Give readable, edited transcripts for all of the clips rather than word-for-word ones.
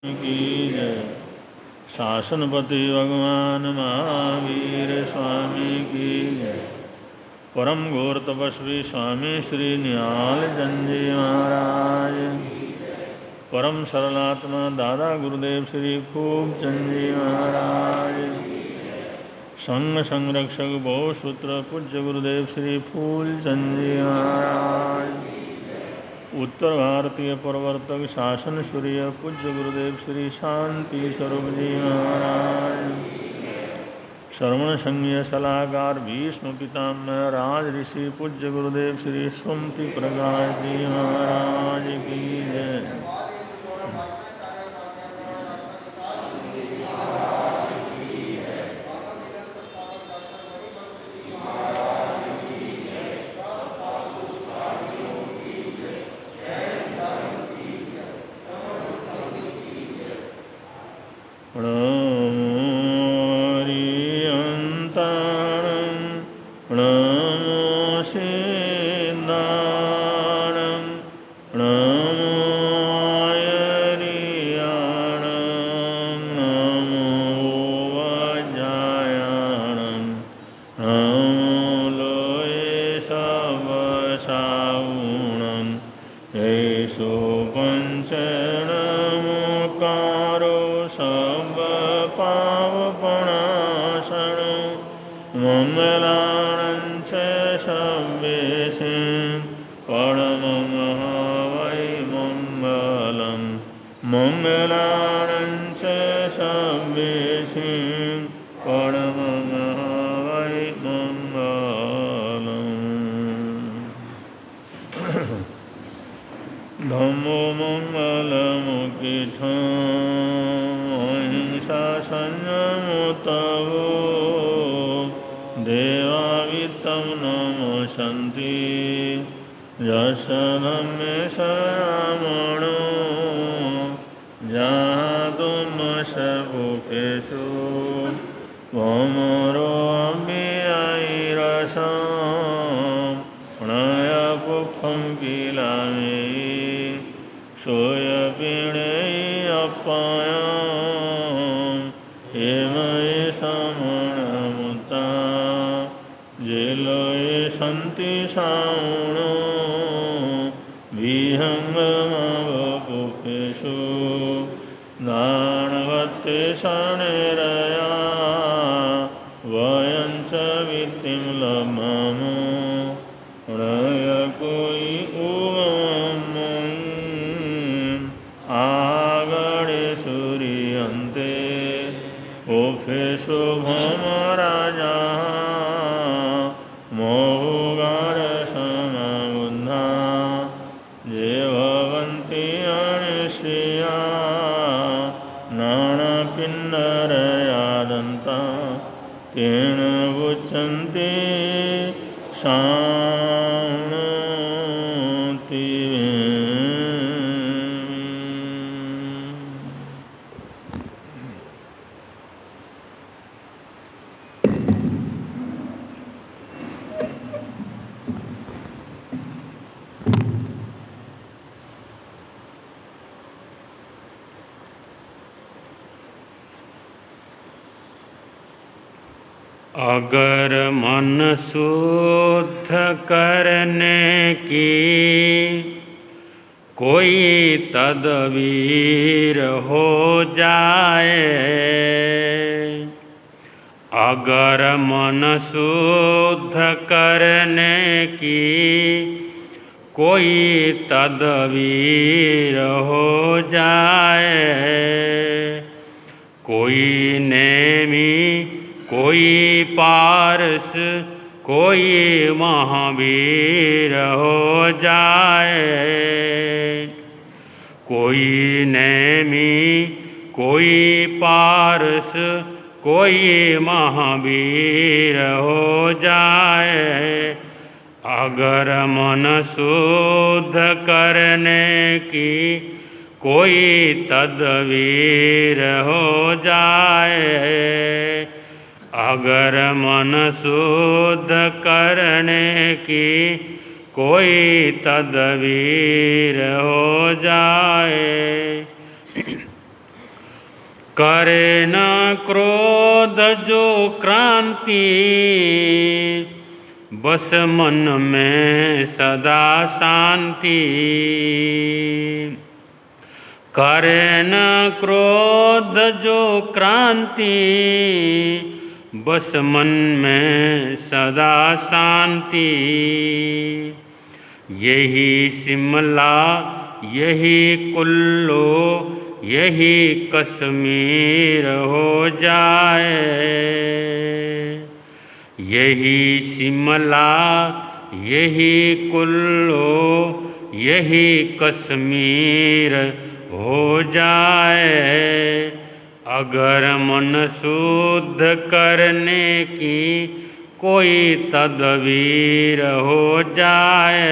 की जय। शासनपति भगवान महावीर स्वामी की जय। परम घोर तपस्वी स्वामी श्री निहाल चंद जी महाराज। परम सरलात्मा दादा गुरुदेव श्री खूब चंद जी महाराज। संघ संरक्षक बहुसूत्र पूज्य गुरुदेव श्री फूल चंद जी महाराज। उत्तर भारतीय प्रवर्तक शासन सूर्य पूज्य गुरुदेव श्री शांति स्वरूप जी महाराज। श्रवण संज्ञ सलाहकार भीष्म पितामह राज ऋषि पूज्य गुरुदेव श्री सुमति प्रकाश जी महाराज की जय। धम्मो मंगलमुखिथो अहिंसा संयमोत्तवो देवावित्तं नमोऽसन्ति यस्य धम्मे शरणमणो जातुमशपुकेषु भौमरो अव्ययैरसं प्रणयपुखं किलामि सोयपीणेयप्पायं हेमये समणमुत्ता जेलये सन्ति साउणो विहङ्गमवपुकेषु दानवत्ते शनेरया वयं च वित्तिं लभ्मो णय कोई आगड़े सूर्यन्ते ओफेशो भौमराजा मोहुगार समबुद्धा ये भवन्ति अनिश्चिया नानापिण्डरयादन्ता तेन उच्यन्ते शान्ति। अगर मन शुद्ध करने की कोई तदबीर हो जाए, अगर मन शुद्ध करने की कोई तदबीर हो जाए, कोई नेमी कोई पारस कोई महावीर हो जाए, कोई नेमी कोई पारस कोई महावीर हो जाए, अगर मन शुद्ध करने की कोई तदबीर हो जाए, अगर मन शुद्ध करने की कोई तदबीर हो जाए। करे न क्रोध जो क्रांति, बस मन में सदा शांति। करे न क्रोध जो क्रांति, बस मन में सदा शांति। यही शिमला यही कुल्लू यही कश्मीर हो जाए। यही शिमला यही कुल्लू यही कश्मीर हो जाए। अगर मन शुद्ध करने की कोई तदबीर हो जाए।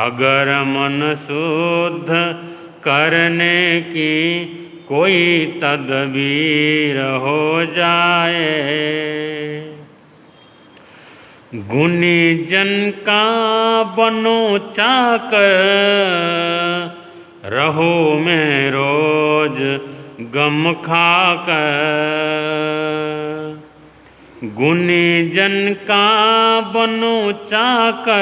अगर मन शुद्ध करने की कोई तदबीर हो जाए। गुनी जन का बनो चाकर, रहो मैं रोज गम खाकर। गुनी जन का बनो चाकर,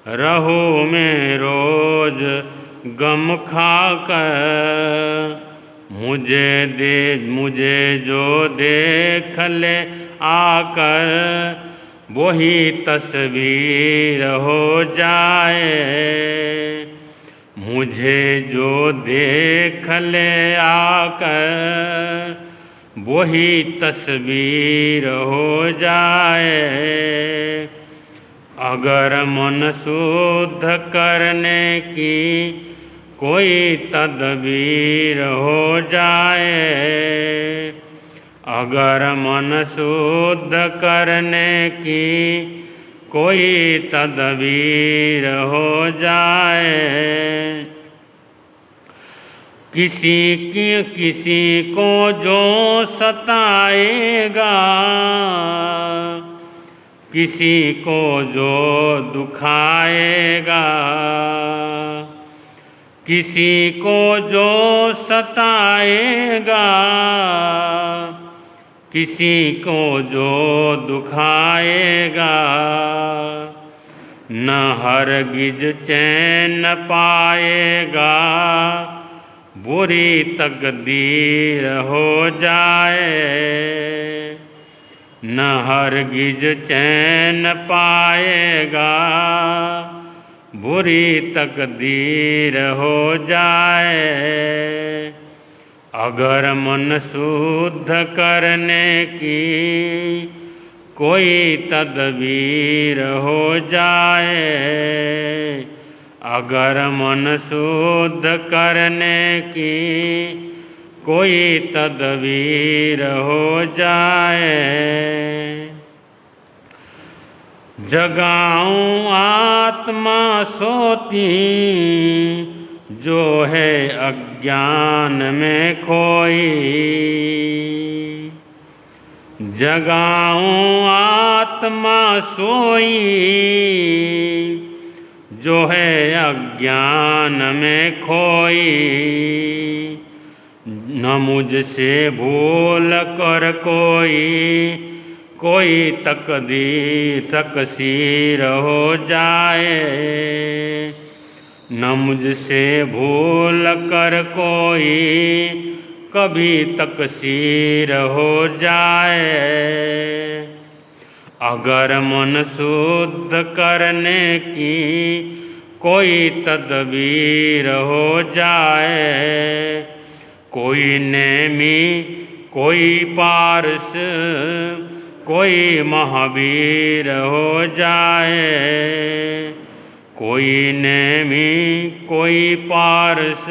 रहो मैं रोज गम खाकर। मुझे जो देख ले आकर, वही तस्वीर हो जाए। मुझे जो देख ले आकर, वही तस्वीर हो जाए। अगर मन शुद्ध करने की कोई तदबीर हो जाए। अगर मन शुद्ध करने की कोई तदबीर हो जाए। किसी को जो सताएगा, किसी को जो दुखाएगा। किसी को जो सताएगा, किसी को जो दुखाएगा। न हरगिज चैन पाएगा, बुरी तकदीर हो जाए। न हरगिज चैन पाएगा, बुरी तकदीर हो जाए। अगर मन शुद्ध करने की कोई तदबीर हो जाए। अगर मन शुद्ध करने की कोई तदबीर हो जाए। जगाऊं आत्मा सोती, जो है अज्ञान में खोई। जगाऊं आत्मा सोई, जो है अज्ञान में खोई। न मुझसे भूल कर कोई तकसीर हो जाए। न मुझसे भूल कर कोई कभी तकसीर हो जाए। अगर मन शुद्ध करने की कोई तदबीर हो जाए। कोई नेमी कोई पारस कोई महावीर हो जाए। कोई नेमी कोई पारस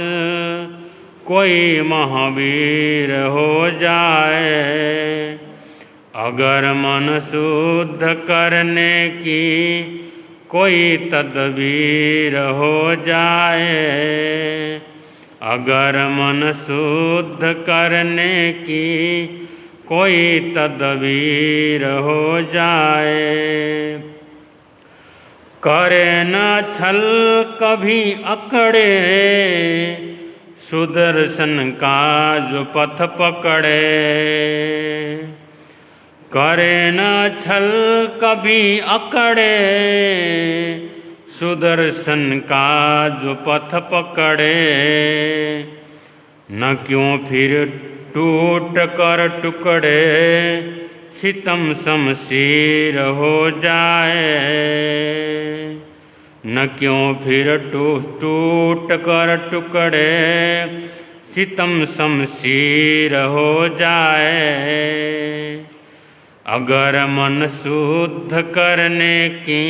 कोई महावीर हो जाए। अगर मन शुद्ध करने की कोई तदबीर हो जाए। अगर मन शुद्ध करने की कोई तदबीर हो जाए। करे न छल कभी अकड़े, सुदर्शन का जो पथ पकड़े, करे न छल कभी अकड़े। सुदर्शन का जो पथ पकड़े, न क्यों फिर टूट कर टुकड़े सितम शमशीर हो जाए। न क्यों फिर टूट कर टुकड़े सितम शमशीर हो जाए। अगर मन शुद्ध करने की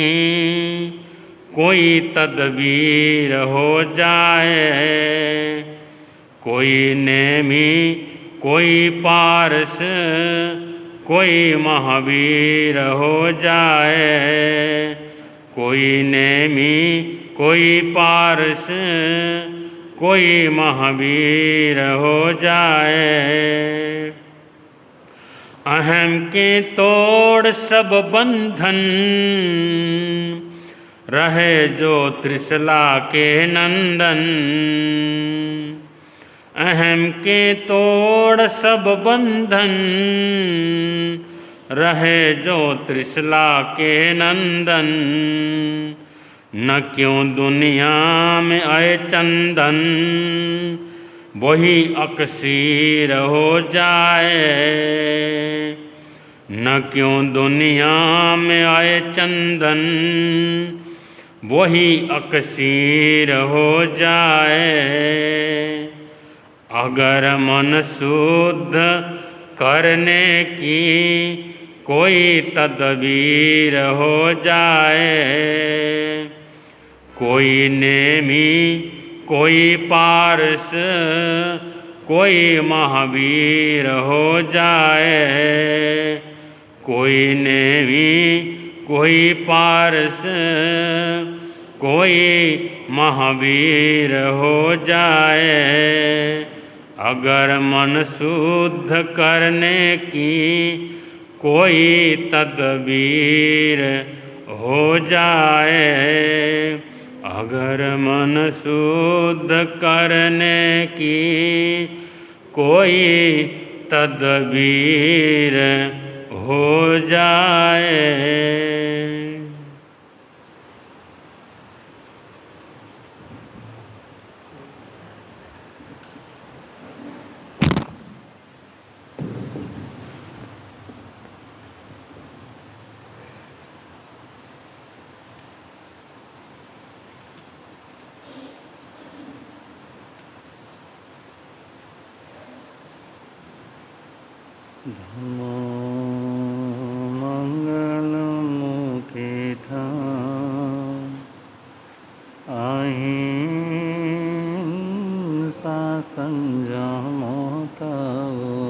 कोई तदबीर हो जाए, कोई नेमी कोई पारस कोई महावीर हो जाए। कोई नेमी कोई पारस कोई महावीर हो जाए। अहम के तोड़ सब बंधन, रहे जो त्रिशला के नंदन। अहम के तोड़ सब बंधन, रहे जो त्रिशला के नंदन। न क्यों दुनिया में आए चंदन, वही अकसीर हो जाए। न क्यों दुनिया में आए चंदन, वही अकसीर हो जाए। अगर मन शुद्ध करने की कोई तदबीर हो जाए, कोई नेमी कोई पारस कोई महावीर हो जाए। कोई नेमी कोई पारस कोई महावीर हो जाए। अगर मन शुद्ध करने की कोई तदबीर हो जाए। अगर मन शुद्ध करने की कोई तदबीर हो जाए। धम्मो मंगलमुखी ठाम, अहिंसा संयमो तवो।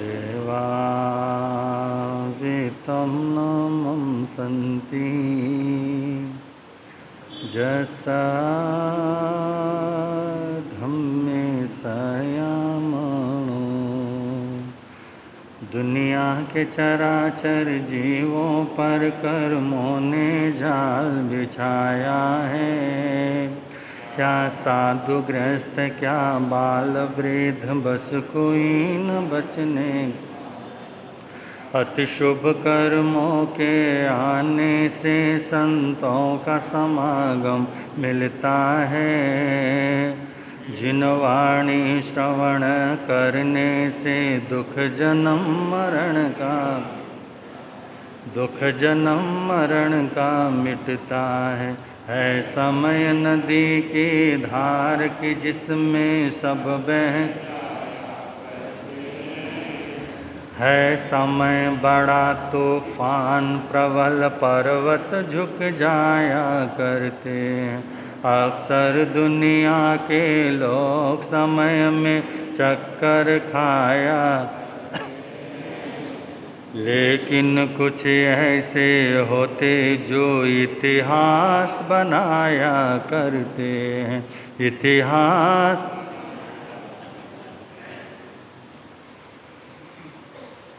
देवावितं नमं सन्ति, जसा धम्मे संयमो। दुनिया के चराचर जीवों पर कर्मों ने जाल बिछाया है। क्या साधु गृहस्थ क्या बाल वृद्ध, बस कोई न बचने। अति शुभ कर्मों के आने से संतों का समागम मिलता है। जिन वाणी श्रवण करने से दुख जन्म मरण का मिटता है समय नदी की धार की, जिसमें सब बह है समय बड़ा तूफान प्रबल पर्वत झुक जाया करते हैं। अक्सर दुनिया के लोग समय में चक्कर खाया, लेकिन कुछ ऐसे होते जो इतिहास बनाया करते हैं। इतिहास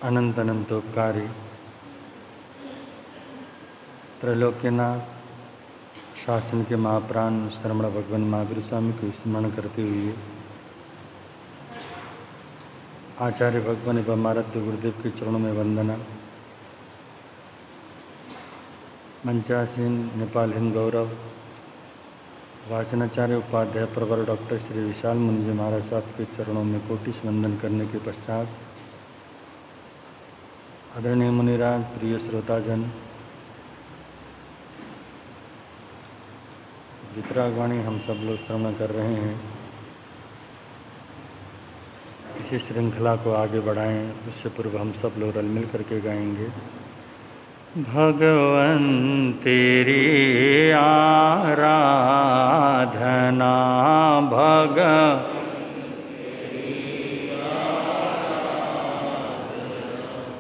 अनंत अनंतोपकारी त्रैलोक्यनाथ शासन के महाप्राण श्रमण भगवान महावीर स्वामी को स्मरण करते हुए आचार्य भगवान एवं आराध्य गुरुदेव के चरणों में वंदना। मंचासीन नेपाल हिंद गौरव वाचनाचार्य उपाध्याय प्रवर डॉक्टर श्री विशाल मुनि जी महाराज साहब के चरणों में कोटि वंदन करने के पश्चात आदरणीय मुनिराज, प्रिय श्रोताजन, वितरागवाणी हम सब लोग श्रवण कर रहे हैं। इसी श्रृंखला को आगे बढ़ाएं, उससे पूर्व हम सब लोग रल मिल करके गाएंगे। भगवन तेरी आराधना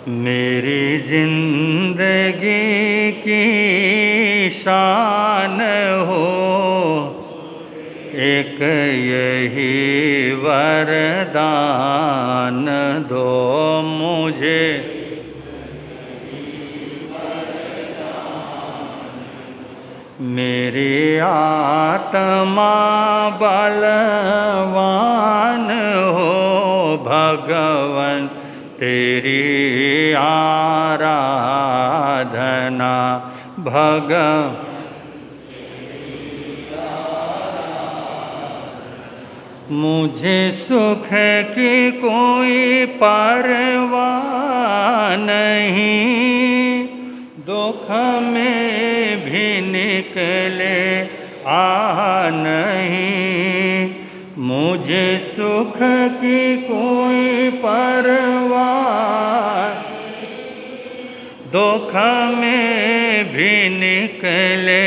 मेरी जिंदगी की शान हो, एक यही वरदान दो मुझे, मेरी आत्मा बलवान हो भगवन तेरी आराधना मुझे सुख की कोई परवाह नहीं, दुख में भी निकले नहीं, मुझे सुख की कोई परवाह, दुख में भी निकले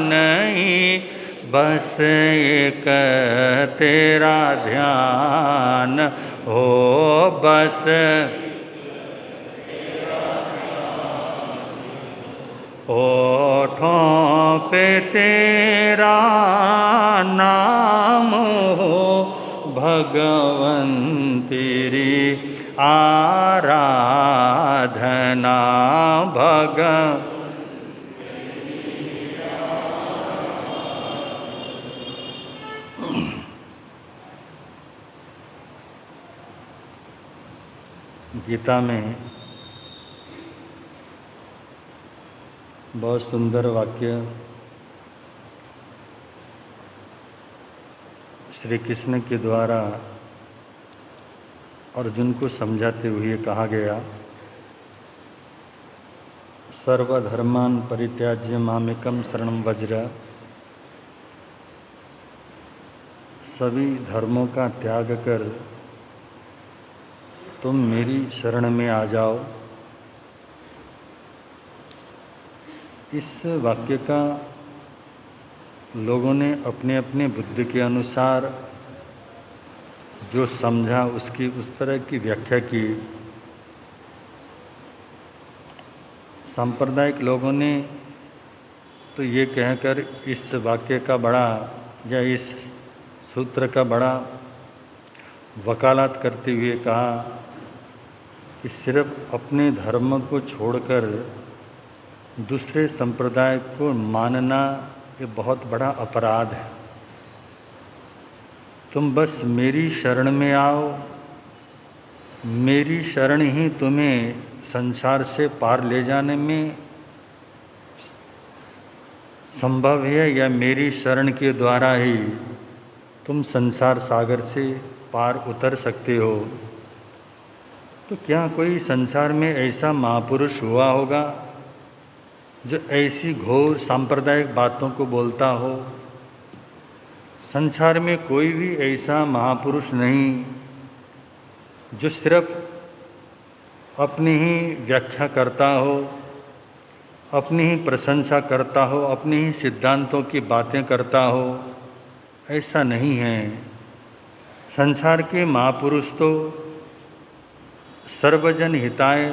नहीं, बस एक तेरा ध्यान हो, बस होठों पे तेरा नाम हो, भगवन तेरी आराधना गीता में बहुत सुंदर वाक्य श्री कृष्ण के द्वारा अर्जुन को समझाते हुए कहा गया, सर्वधर्मान परित्याज्य मामेकं शरणं व्रज, सभी धर्मों का त्याग कर तुम मेरी शरण में आ जाओ। इस वाक्य का लोगों ने अपने अपने बुद्धि के अनुसार जो समझा उसकी उस तरह की व्याख्या की। सांप्रदायिक लोगों ने तो ये कहकर इस वाक्य का बड़ा या इस सूत्र का बड़ा वकालत करते हुए कहा कि सिर्फ अपने धर्म को छोड़कर दूसरे संप्रदाय को मानना ये बहुत बड़ा अपराध है। तुम बस मेरी शरण में आओ, मेरी शरण ही तुम्हें संसार से पार ले जाने में संभव है, या मेरी शरण के द्वारा ही तुम संसार सागर से पार उतर सकते हो। तो क्या कोई संसार में ऐसा महापुरुष हुआ होगा जो ऐसी घोर सांप्रदायिक बातों को बोलता हो? संसार में कोई भी ऐसा महापुरुष नहीं जो सिर्फ अपनी ही व्याख्या करता हो, अपनी ही प्रशंसा करता हो, अपने ही सिद्धांतों की बातें करता हो। ऐसा नहीं है। संसार के महापुरुष तो सर्वजन हिताय,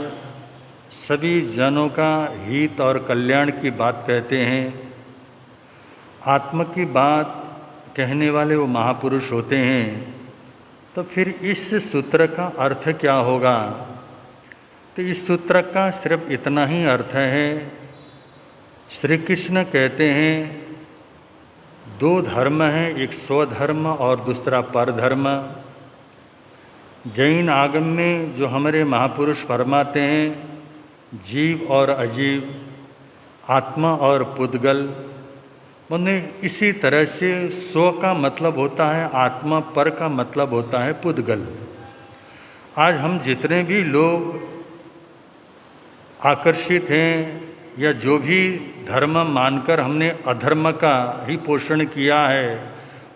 सभी जनों का हित और कल्याण की बात कहते हैं। आत्म की बात कहने वाले वो महापुरुष होते हैं। तो फिर इस सूत्र का अर्थ क्या होगा? तो इस सूत्र का सिर्फ इतना ही अर्थ है श्री कृष्ण कहते हैं दो धर्म हैं, एक स्वधर्म और दूसरा परधर्म। जैन आगम में जो हमारे महापुरुष फरमाते हैं जीव और अजीव, आत्मा और पुद्गल, मैंने इसी तरह से स्व का मतलब होता है आत्मा, पर का मतलब होता है पुद्गल। आज हम जितने भी लोग आकर्षित हैं या जो भी धर्म मानकर हमने अधर्म का ही पोषण किया है,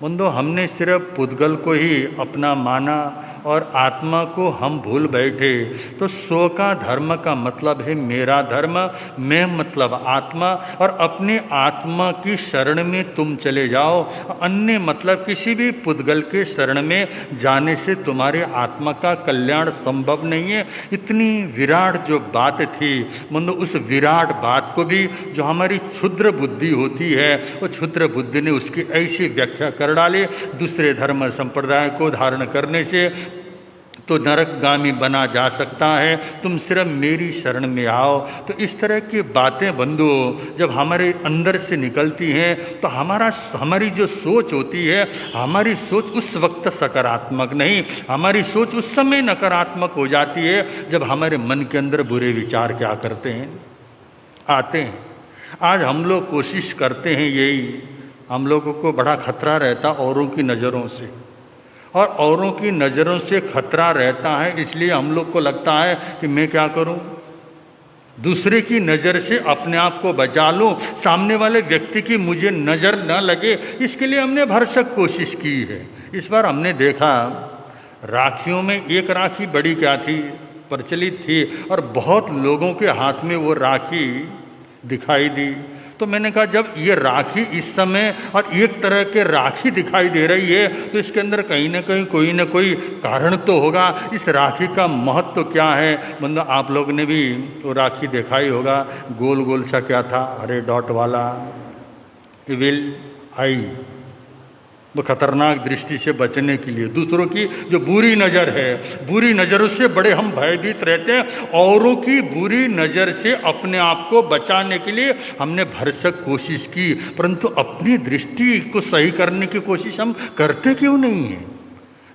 बंदो हमने सिर्फ पुद्गल को ही अपना माना और आत्मा को हम भूल बैठे। तो स्व का धर्म का मतलब है मेरा धर्म, मैं मतलब आत्मा, और अपनी आत्मा की शरण में तुम चले जाओ। अन्य मतलब किसी भी पुद्गल के शरण में जाने से तुम्हारे आत्मा का कल्याण संभव नहीं है। इतनी विराट जो बात थी, मतलब उस विराट बात को भी जो हमारी क्षुद्र बुद्धि होती है, वो क्षुद्र बुद्धि ने उसकी ऐसी व्याख्या कर डाली, दूसरे धर्म संप्रदाय को धारण करने से तो नरकगामी बना जा सकता है, तुम सिर्फ मेरी शरण में आओ। तो इस तरह की बातें बंधु जब हमारे अंदर से निकलती हैं तो हमारी जो सोच होती है, हमारी सोच उस वक्त सकारात्मक नहीं, हमारी सोच उस समय नकारात्मक हो जाती है जब हमारे मन के अंदर बुरे विचार क्या करते हैं, आते हैं। आज हम लोग कोशिश करते हैं यही, हम लोगों को बड़ा खतरा रहता औरों की नज़रों से, और औरों की नज़रों से खतरा रहता है इसलिए हम लोग को लगता है कि मैं क्या करूं, दूसरे की नज़र से अपने आप को बचा लूं, सामने वाले व्यक्ति की मुझे नज़र न लगे, इसके लिए हमने भरसक कोशिश की है। इस बार हमने देखा राखियों में एक राखी बड़ी क्या थी, प्रचलित थी, और बहुत लोगों के हाथ में वो राखी दिखाई दी। तो मैंने कहा जब ये राखी इस समय और एक तरह के राखी दिखाई दे रही है तो इसके अंदर कहीं ना कहीं कोई ना कोई कारण तो होगा। इस राखी का महत्व क्या है, मतलब आप लोग ने भी वो राखी देखा ही होगा, गोल गोल सा क्या था, हरे डॉट वाला, इविल आई, वो खतरनाक दृष्टि से बचने के लिए, दूसरों की जो बुरी नज़र है, बुरी नज़रों से बड़े हम भयभीत रहते हैं। औरों की बुरी नज़र से अपने आप को बचाने के लिए हमने भरसक कोशिश की, परंतु अपनी दृष्टि को सही करने की कोशिश हम करते क्यों नहीं हैं?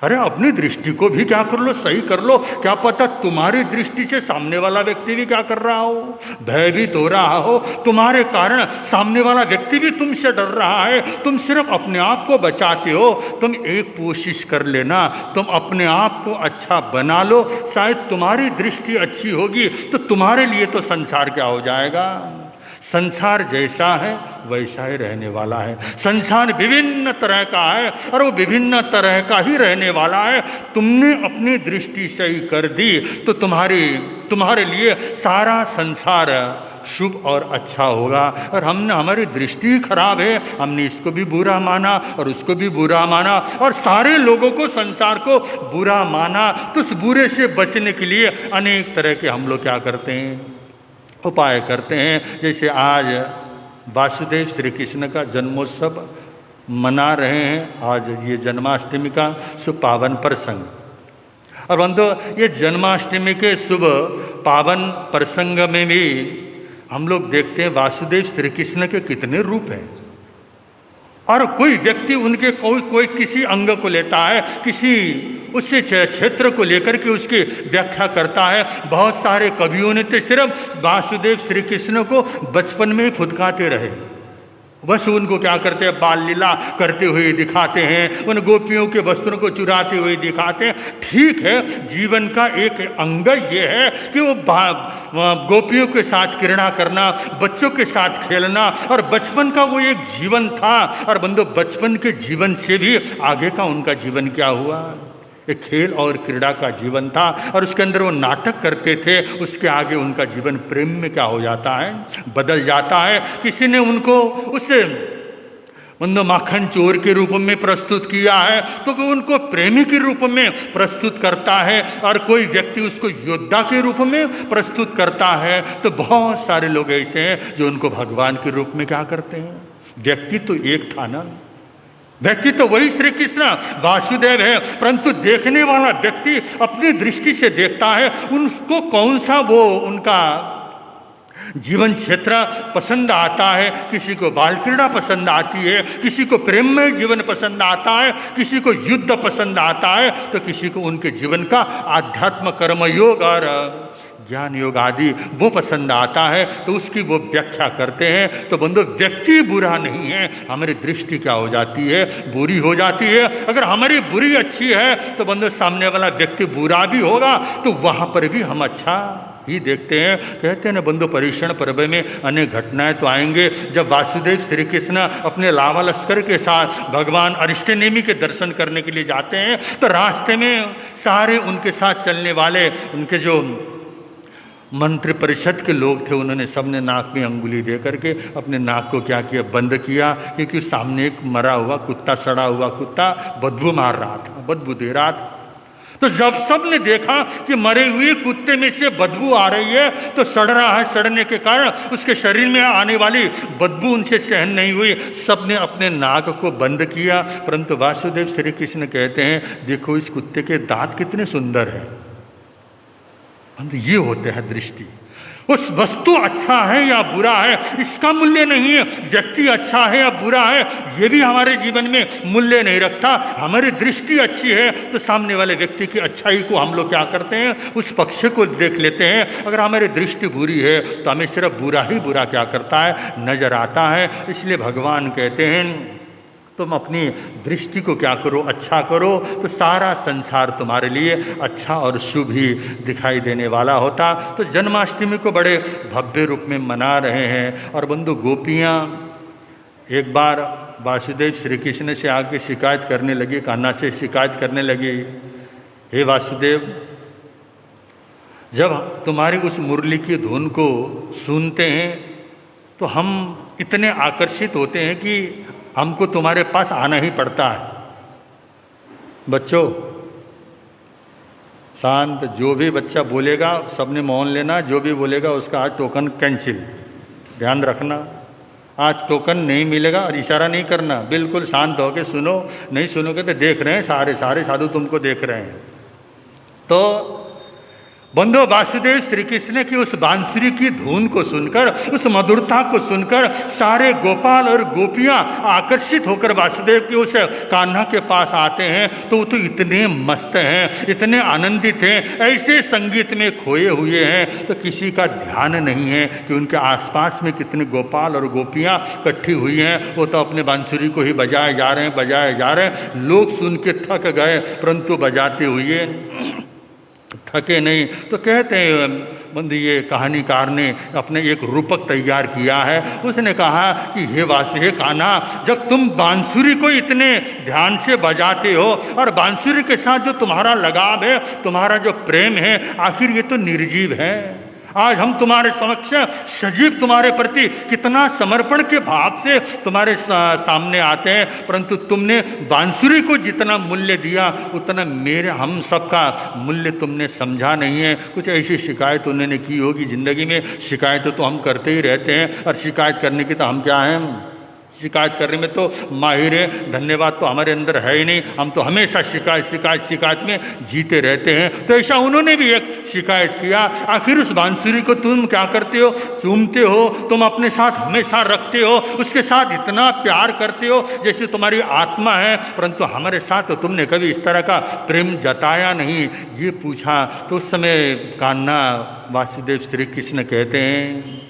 अरे अपनी दृष्टि को भी क्या कर लो, सही कर लो। क्या पता तुम्हारी दृष्टि से सामने वाला व्यक्ति भी क्या कर रहा हो, भयभीत हो रहा हो, तुम्हारे कारण सामने वाला व्यक्ति भी तुमसे डर रहा है, तुम सिर्फ अपने आप को बचाते हो। तुम एक कोशिश कर लेना, तुम अपने आप को अच्छा बना लो, शायद तुम्हारी दृष्टि अच्छी होगी तो तुम्हारे लिए तो संसार क्या हो जाएगा। संसार जैसा है वैसा ही रहने वाला है। संसार विभिन्न तरह का है और वो विभिन्न तरह का ही रहने वाला है। तुमने अपनी दृष्टि सही कर दी तो तुम्हारे लिए सारा संसार शुभ और अच्छा होगा। और हमने, हमारी दृष्टि खराब है, हमने इसको भी बुरा माना और उसको भी बुरा माना और सारे लोगों को, संसार को बुरा माना। तो उस बुरे से बचने के लिए अनेक तरह के हम लोग क्या करते हैं, उपाय करते हैं। जैसे आज वासुदेव श्री कृष्ण का जन्मोत्सव मना रहे हैं, आज ये जन्माष्टमी का शुभ पावन प्रसंग। और बंधु ये जन्माष्टमी के शुभ पावन प्रसंग में भी हम लोग देखते हैं वासुदेव श्री कृष्ण के कितने रूप हैं। और कोई व्यक्ति उनके कोई किसी अंग को लेता है, किसी उससे क्षेत्र को लेकर के उसकी व्याख्या करता है। बहुत सारे कवियों ने तो सिर्फ वासुदेव श्री कृष्ण को बचपन में ही फुदकाते रहे, बस उनको क्या करते हैं, बाल लीला करते हुए दिखाते हैं, उन गोपियों के वस्त्रों को चुराते हुए दिखाते हैं। ठीक है, जीवन का एक अंग ये है कि वो गोपियों के साथ क्रीड़ा करना, बच्चों के साथ खेलना, और बचपन का वो एक जीवन था। और बंधु बचपन के जीवन से भी आगे का उनका जीवन क्या हुआ, एक खेल और क्रीड़ा का जीवन था। और उसके अंदर वो नाटक करते थे, उसके आगे उनका जीवन प्रेम में क्या हो जाता है, बदल जाता है। किसी ने उनको उससे माखन चोर के रूप में प्रस्तुत किया है तो कोई उनको प्रेमी के रूप में प्रस्तुत करता है, और कोई व्यक्ति उसको योद्धा के रूप में प्रस्तुत करता है। तो बहुत सारे लोग ऐसे हैं जो उनको भगवान के रूप में क्या करते हैं। व्यक्ति तो एक था ना, व्यक्ति तो वही श्री कृष्ण वासुदेव है, परंतु देखने वाला व्यक्ति अपनी दृष्टि से देखता है, उनको कौन सा वो उनका जीवन क्षेत्र पसंद आता है, किसी को बाल क्रीड़ा पसंद आती है, किसी को प्रेममय जीवन पसंद आता है, किसी को युद्ध पसंद आता है, तो किसी को उनके जीवन का आध्यात्म कर्म योग और ज्ञान योग आदि वो पसंद आता है, तो उसकी वो व्याख्या करते हैं। तो बंधु व्यक्ति बुरा नहीं है, हमारी दृष्टि क्या हो जाती है, बुरी हो जाती है। अगर हमारी बुरी अच्छी है तो बंधु सामने वाला व्यक्ति बुरा भी होगा तो वहां पर भी हम अच्छा ही देखते हैं। कहते हैं ना बंधु, परीक्षण पर्व में अनेक घटनाएं तो आएंगे। जब वासुदेव श्री कृष्ण अपने लावा लश्कर के साथ भगवान अरिष्टनेमि के दर्शन करने के लिए जाते हैं तो रास्ते में सारे उनके साथ चलने वाले उनके जो मंत्री परिषद के लोग थे, उन्होंने सबने नाक में अंगुली दे करके अपने नाक को क्या किया, बंद किया, क्योंकि सामने एक मरा हुआ कुत्ता, सड़ा हुआ कुत्ता बदबू मार रहा था, बदबू दे रहा था। तो जब सबने देखा कि मरे हुए कुत्ते में से बदबू आ रही है, तो सड़ रहा है, सड़ने के कारण उसके शरीर में आने वाली बदबू उनसे सहन नहीं हुई, सबने अपने नाक को बंद किया। परंतु वासुदेव श्री कृष्ण कहते हैं, देखो इस कुत्ते के दांत कितने सुंदर है। ये होते हैं दृष्टि। उस वस्तु अच्छा है या बुरा है इसका मूल्य नहीं है, व्यक्ति अच्छा है या बुरा है ये भी हमारे जीवन में मूल्य नहीं रखता। हमारी दृष्टि अच्छी है तो सामने वाले व्यक्ति की अच्छाई को हम लोग क्या करते हैं, उस पक्ष को देख लेते हैं। अगर हमारी दृष्टि बुरी है तो हमें सिर्फ बुरा ही बुरा क्या करता है, नजर आता है। इसलिए भगवान कहते हैं तुम अपनी दृष्टि को क्या करो, अच्छा करो, तो सारा संसार तुम्हारे लिए अच्छा और शुभ ही दिखाई देने वाला होता। तो जन्माष्टमी को बड़े भव्य रूप में मना रहे हैं। और बंधु, गोपियाँ एक बार वासुदेव श्री कृष्ण से आके शिकायत करने लगी, कान्हा से शिकायत करने लगी, हे वासुदेव, जब तुम्हारी उस मुरली की धुन को सुनते हैं तो हम इतने आकर्षित होते हैं कि हमको तुम्हारे पास आना ही पड़ता है। बच्चों शांत, जो भी बच्चा बोलेगा सबने मौन लेना, जो भी बोलेगा उसका आज टोकन कैंसिल, ध्यान रखना। आज टोकन नहीं मिलेगा और इशारा नहीं करना, बिल्कुल शांत होकर सुनो। नहीं सुनोगे तो देख रहे हैं सारे साधु तुमको देख रहे हैं। तो बंधु, वासुदेव श्री कृष्ण की उस बांसुरी की धुन को सुनकर, उस मधुरता को सुनकर सारे गोपाल और गोपियां आकर्षित होकर वासुदेव के उस कान्हा के पास आते हैं। तो वो तो इतने मस्त हैं, इतने आनंदित हैं, ऐसे संगीत में खोए हुए हैं, तो किसी का ध्यान नहीं है कि उनके आसपास में कितने गोपाल और गोपियां इकट्ठी हुई हैं। वो तो अपने बांसुरी को ही बजाए जा रहे हैं। लोग सुन के थक गए, परंतु बजाते हुए थके नहीं। तो कहते हैं बंधु, ये कहानीकार ने अपने एक रूपक तैयार किया है। उसने कहा कि हे कान्हा, जब तुम बांसुरी को इतने ध्यान से बजाते हो और बांसुरी के साथ जो तुम्हारा लगाव है, तुम्हारा जो प्रेम है, आखिर ये तो निर्जीव है। आज हम तुम्हारे समक्ष सजीव तुम्हारे प्रति कितना समर्पण के भाव से तुम्हारे सामने आते हैं, परंतु तुमने बांसुरी को जितना मूल्य दिया उतना मेरे हम सबका मूल्य तुमने समझा नहीं है। कुछ ऐसी शिकायत उन्होंने की होगी जिंदगी में। शिकायत तो हम करते ही रहते हैं, और शिकायत करने की तो हम क्या हैं, शिकायत करने में तो माहिर है। धन्यवाद तो हमारे अंदर है ही नहीं, हम तो हमेशा शिकायत में जीते रहते हैं। तो ऐसा उन्होंने भी एक शिकायत किया। आखिर उस बांसुरी को तुम क्या करते हो, चूमते हो, तुम अपने साथ हमेशा रखते हो, उसके साथ इतना प्यार करते हो जैसे तुम्हारी आत्मा है, परंतु हमारे साथ तो तुमने कभी इस तरह का प्रेम जताया नहीं। ये पूछा तो उस समय कान्हा वासुदेव श्री कृष्ण कहते हैं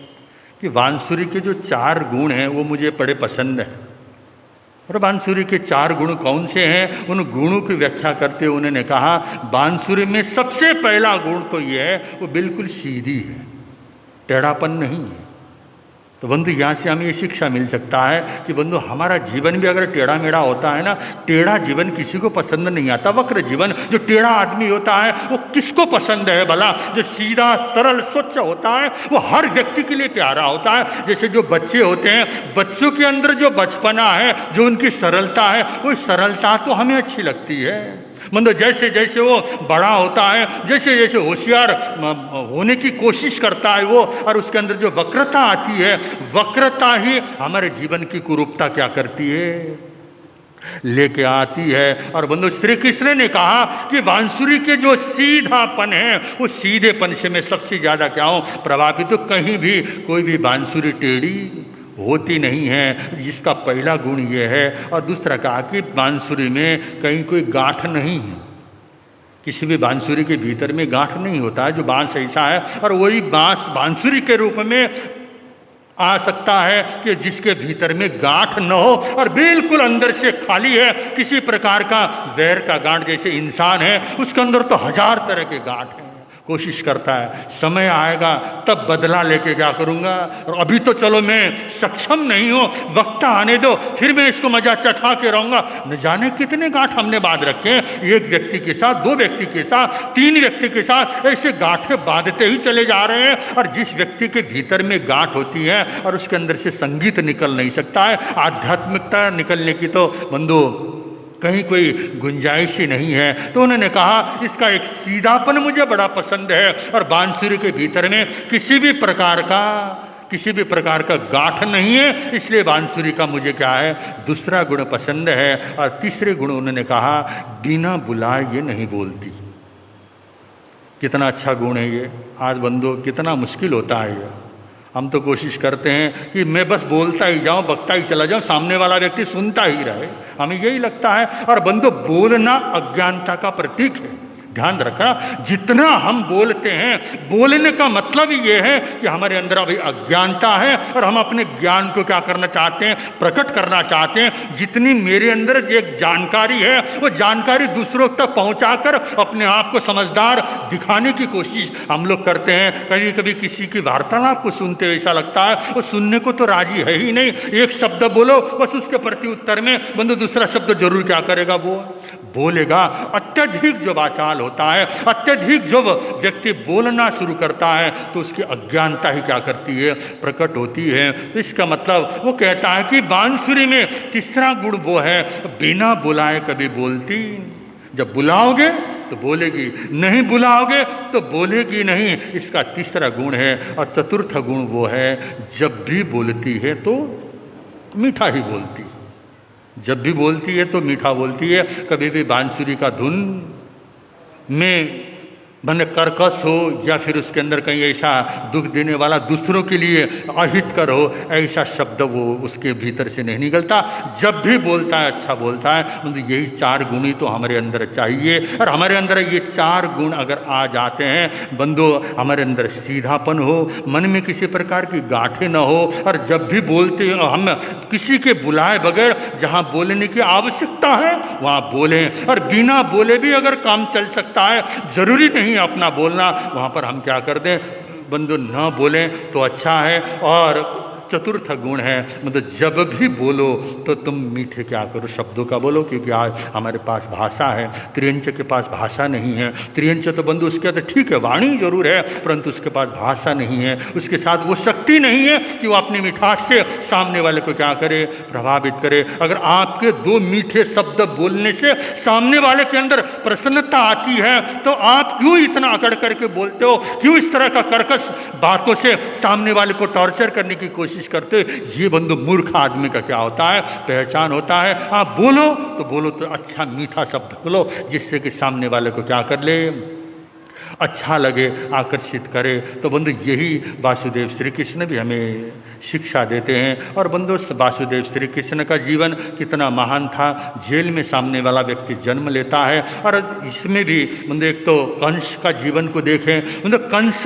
कि बांसुरी के जो 4 गुण हैं वो मुझे बड़े पसंद हैं। और बांसुरी के 4 गुण कौन से हैं, उन गुणों की व्याख्या करते हुए उन्होंने कहा, बांसुरी में सबसे पहला गुण तो ये है, वो बिल्कुल सीधी है, टेढ़ापन नहीं है। तो बंधु, यहाँ से हमें ये शिक्षा मिल सकता है कि बंधु, हमारा जीवन भी अगर टेढ़ा मेढ़ा होता है ना, टेढ़ा जीवन किसी को पसंद नहीं आता। वक्र जीवन, जो टेढ़ा आदमी होता है वो किसको पसंद है भला? जो सीधा सरल स्वच्छ होता है वो हर व्यक्ति के लिए प्यारा होता है। जैसे जो बच्चे होते हैं, बच्चों के अंदर जो बचपना है, जो उनकी सरलता है, वो सरलता तो हमें अच्छी लगती है। मतलब जैसे जैसे वो बड़ा होता है, जैसे जैसे होशियार होने की कोशिश करता है वो, और उसके अंदर जो वक्रता आती है, वक्रता ही हमारे जीवन की कुरूपता क्या करती है, लेके आती है। और बंधु श्री कृष्ण ने कहा कि बांसुरी के जो सीधापन है, उस सीधेपन से मैं सबसे ज़्यादा क्या हूँ प्रभावित। तो कहीं भी कोई भी बांसुरी टेढ़ी होती नहीं है, जिसका पहला गुण ये है। और दूसरा कहा कि बांसुरी में कहीं कोई गांठ नहीं है, किसी भी बांसुरी के भीतर में गांठ नहीं होता है। जो बांस ऐसा है और वही बांस बांसुरी के रूप में आ सकता है कि जिसके भीतर में गांठ न हो और बिल्कुल अंदर से खाली है, किसी प्रकार का वैर का गांठ। जैसे इंसान है, उसके अंदर तो 1000 तरह के गांठ हैं। कोशिश करता है समय आएगा तब बदला लेके क्या करूंगा, और अभी तो चलो मैं सक्षम नहीं हूं, वक्त आने दो फिर मैं इसको मजा चखा के रहूंगा। न जाने कितने गांठ हमने बांध रखे हैं, एक व्यक्ति के साथ, 2 व्यक्ति के साथ, 3 व्यक्ति के साथ, ऐसे गांठें बांधते ही चले जा रहे हैं। और जिस व्यक्ति के भीतर में गांठ होती है और उसके अंदर से संगीत निकल नहीं सकता है, आध्यात्मिकता निकलने की तो बंधु कहीं कोई गुंजाइश ही नहीं है। तो उन्होंने कहा इसका एक सीधापन मुझे बड़ा पसंद है, और बांसुरी के भीतर में किसी भी प्रकार का गांठ नहीं है, इसलिए बांसुरी का मुझे क्या है दूसरा गुण पसंद है। और तीसरे गुण उन्होंने कहा बिना बुलाए ये नहीं बोलती। कितना अच्छा गुण है ये। आज बंधु कितना मुश्किल होता है ये। हम तो कोशिश करते हैं कि मैं बस बोलता ही जाऊं, बकता ही चला जाऊं, सामने वाला व्यक्ति सुनता ही रहे, हमें यही लगता है। और बंधु बोलना अज्ञानता का प्रतीक है। ध्यान रखना, जितना हम बोलते हैं, बोलने का मतलब ये है कि हमारे अंदर अभी अज्ञानता है और हम अपने ज्ञान को क्या करना चाहते हैं, प्रकट करना चाहते हैं। जितनी मेरे अंदर एक जानकारी है, वो जानकारी दूसरों तक पहुंचाकर अपने आप को समझदार दिखाने की कोशिश हम लोग करते हैं। कभी कभी किसी की वार्तालाप को सुनते हुए ऐसा लगता है वो सुनने को तो राजी है ही नहीं। एक शब्द बोलो, बस उसके प्रति उत्तर में बंधु दूसरा शब्द जरूर क्या करेगा, वो बोलेगा। अत्यधिक जो वाचाल होता है, अत्यधिक जो व्यक्ति बोलना शुरू करता है, तो उसकी अज्ञानता ही क्या करती है, प्रकट होती है। तो इसका मतलब वो कहता है कि बांसुरी में तीसरा गुण वो है बिना बुलाए कभी बोलती। जब बुलाओगे तो बोलेगी, नहीं बुलाओगे तो बोलेगी नहीं। इसका तीसरा गुण है। और चतुर्थ गुण वो है जब भी बोलती है तो मीठा ही बोलती। जब भी बोलती है तो मीठा बोलती है। कभी भी बांसुरी का धुन में मन कर्कश हो या फिर उसके अंदर कहीं ऐसा दुख देने वाला, दूसरों के लिए अहितकर हो, ऐसा शब्द वो उसके भीतर से नहीं निकलता। जब भी बोलता है अच्छा बोलता है। मतलब यही 4 गुण ही तो हमारे अंदर चाहिए। और हमारे अंदर ये 4 गुण अगर आ जाते हैं बंधु, हमारे अंदर सीधापन हो, मन में किसी प्रकार की गांठें न हो, और जब भी बोलते हम किसी के बुलाए बगैर जहाँ बोलने की आवश्यकता है वहाँ बोलें। और बिना बोले भी अगर काम चल सकता है, जरूरी नहीं अपना बोलना, वहां पर हम क्या कर दें बंधु, न बोलें तो अच्छा है। और चतुर्थ गुण है मतलब जब भी बोलो तो तुम मीठे क्या करो, शब्दों का बोलो। क्योंकि आज हमारे पास भाषा है, त्रियंच के पास भाषा नहीं है। त्रियंच तो बंधु उसके तो ठीक है, वाणी जरूर है, परंतु उसके पास भाषा नहीं है, उसके साथ वो शक्ति नहीं है कि वो अपनी मिठास से सामने वाले को क्या करे, प्रभावित करे। अगर आपके 2 मीठे शब्द बोलने से सामने वाले के अंदर प्रसन्नता आती है, तो आप क्यों इतना अकड़ करके बोलते हो, क्यों इस तरह का कर्कश बातों से सामने वाले को टॉर्चर करने की कोशिश करते। ये बंधु मूर्ख आदमी का क्या होता है, पहचान होता है। आप बोलो तो अच्छा मीठा शब्द बोलो, जिससे कि सामने वाले को क्या कर ले, अच्छा लगे, आकर्षित करे। तो बंधु यही वासुदेव श्री कृष्ण भी हमें शिक्षा देते हैं। और बंधु वासुदेव श्री कृष्ण का जीवन कितना महान था। जेल में सामने वाला व्यक्ति जन्म लेता है, और इसमें भी बंधु एक तो कंस का जीवन को देखें। बंधु कंस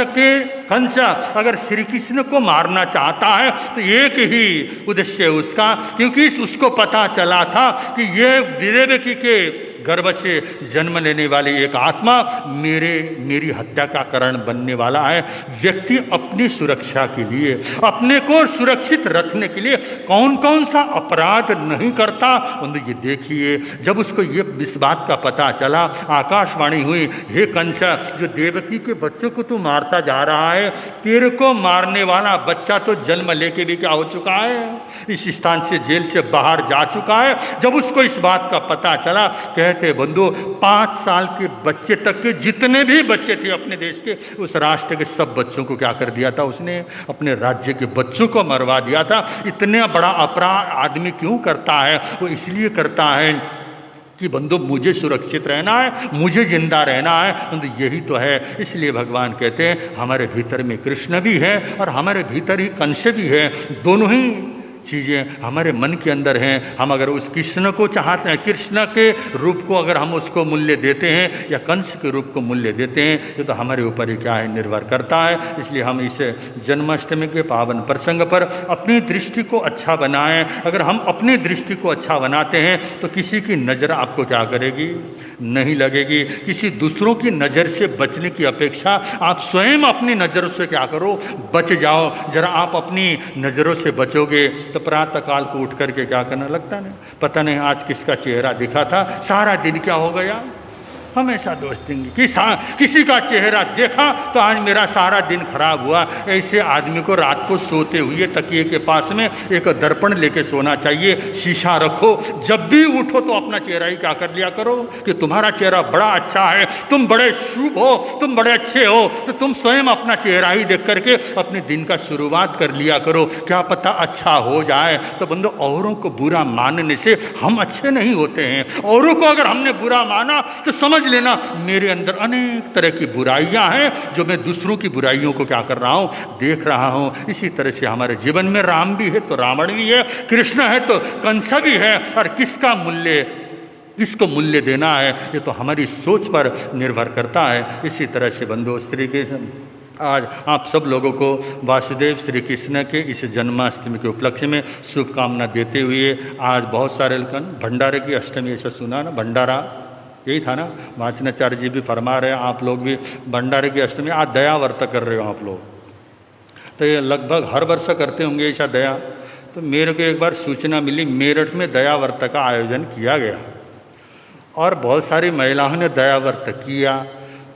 अगर श्री कृष्ण को मारना चाहता है तो एक ही उद्देश्य है उसका, क्योंकि उसको पता चला था कि ये विवेकी के गर्भ से जन्म लेने वाली एक आत्मा मेरी हत्या का कारण बनने वाला है। व्यक्ति अपनी सुरक्षा के लिए, अपने को सुरक्षित रखने के लिए कौन कौन सा अपराध नहीं करता। ये देखिए, जब उसको ये इस बात का पता चला, आकाशवाणी हुई, हे कंस, जो देवकी के बच्चों को तू मारता जा रहा है, तेरे को मारने वाला बच्चा तो जन्म लेके भी क्या हो चुका है, इस स्थान से जेल से बाहर जा चुका है। जब उसको इस बात का पता चला, कह रहे थे बंधु, 5 साल के बच्चे तक के जितने भी बच्चे थे अपने देश के, उस राष्ट्र के सब बच्चों को क्या कर दिया था उसने, अपने राज्य के बच्चों को मरवा दिया था। इतने बड़ा अपराध आदमी क्यों करता है? वो इसलिए करता है कि बंधु मुझे सुरक्षित रहना है, मुझे जिंदा रहना है। बंधु यही तो है। इसलिए भगवान कहते हैं हमारे भीतर में कृष्ण भी है और हमारे भीतर ही कंस भी है। दोनों ही चीज़ें हमारे मन के अंदर हैं। हम अगर उस कृष्ण को चाहते हैं, कृष्ण के रूप को अगर हम उसको मूल्य देते हैं या कंस के रूप को मूल्य देते हैं, ये तो हमारे ऊपर ही क्या है, निर्भर करता है। इसलिए हम इस जन्माष्टमी के पावन प्रसंग पर अपनी दृष्टि को अच्छा बनाएं। अगर हम अपनी दृष्टि को अच्छा बनाते हैं तो किसी की नज़र आपको क्या करेगी, नहीं लगेगी। किसी दूसरों की नज़र से बचने की अपेक्षा आप स्वयं अपनी नज़रों से क्या करो, बच जाओ। जरा आप अपनी नज़रों से बचोगे तो प्रातः काल को उठ करके क्या करना लगता नहीं, पता नहीं आज किसका चेहरा दिखा था, सारा दिन क्या हो गया। हमेशा दोष देंगे कि किसी का चेहरा देखा तो आज मेरा सारा दिन खराब हुआ। ऐसे आदमी को रात को सोते हुए तकिए के पास में एक दर्पण लेके सोना चाहिए, शीशा रखो। जब भी उठो तो अपना चेहरा ही क्या कर लिया करो कि तुम्हारा चेहरा बड़ा अच्छा है, तुम बड़े शुभ हो, तुम बड़े अच्छे हो, तो तुम स्वयं अपना चेहरा ही देख करके अपने दिन का शुरुआत कर लिया करो। क्या पता अच्छा हो जाए। तो बंदो, औरों को बुरा मानने से हम अच्छे नहीं होते हैं। औरों को अगर हमने बुरा माना तो समझ लेना मेरे अंदर अनेक तरह की बुराइयां हैं जो मैं दूसरों की बुराइयों को क्या कर रहा हूं, देख रहा हूं। इसी तरह से हमारे जीवन में राम भी है तो रावण भी है, कृष्ण है तो कंस भी है। और किसका मूल्य, किसको मूल्य देना है, ये तो हमारी सोच पर निर्भर करता है। इसी तरह से बंधु, श्री कृष्ण आज आप सब लोगों को वासुदेव श्री कृष्ण के इस जन्माष्टमी के उपलक्ष्य में शुभकामना देते हुए, आज बहुत सारे भंडारे की अष्टमी, ऐसा सुना ना, भंडारा यही था ना, वाचनाचार्य जी भी फरमा रहे हैं, आप लोग भी भंडारे की अष्टमी आज दया व्रत कर रहे हो आप लोग, तो ये लगभग हर वर्ष करते होंगे ऐसा दया। तो मेरे को एक बार सूचना मिली मेरठ में दया व्रत का आयोजन किया गया और बहुत सारी महिलाओं ने दया व्रत किया।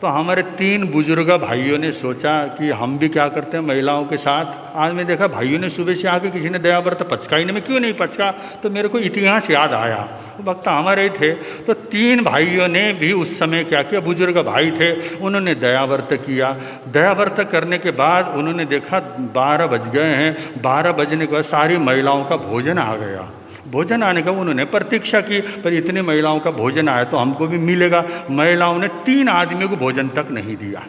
तो हमारे 3 बुजुर्ग भाइयों ने सोचा कि हम भी क्या करते हैं महिलाओं के साथ। आज मैं देखा भाइयों ने सुबह से आके किसी ने दया व्रत पचका ही नहीं, मैं क्यों नहीं पचका, तो मेरे को इतिहास याद आया। वो वक्त हमारे ही थे। तो 3 भाइयों ने भी उस समय क्या किया, बुजुर्ग भाई थे, उन्होंने दया व्रत किया। दया व्रत करने के बाद उन्होंने देखा 12 बज गए हैं। 12 बजने के बाद सारी महिलाओं का भोजन आ गया। भोजन आने का उन्होंने प्रतीक्षा की, पर इतनी महिलाओं का भोजन आया तो हमको भी मिलेगा। महिलाओं ने 3 आदमियों को भोजन तक नहीं दिया,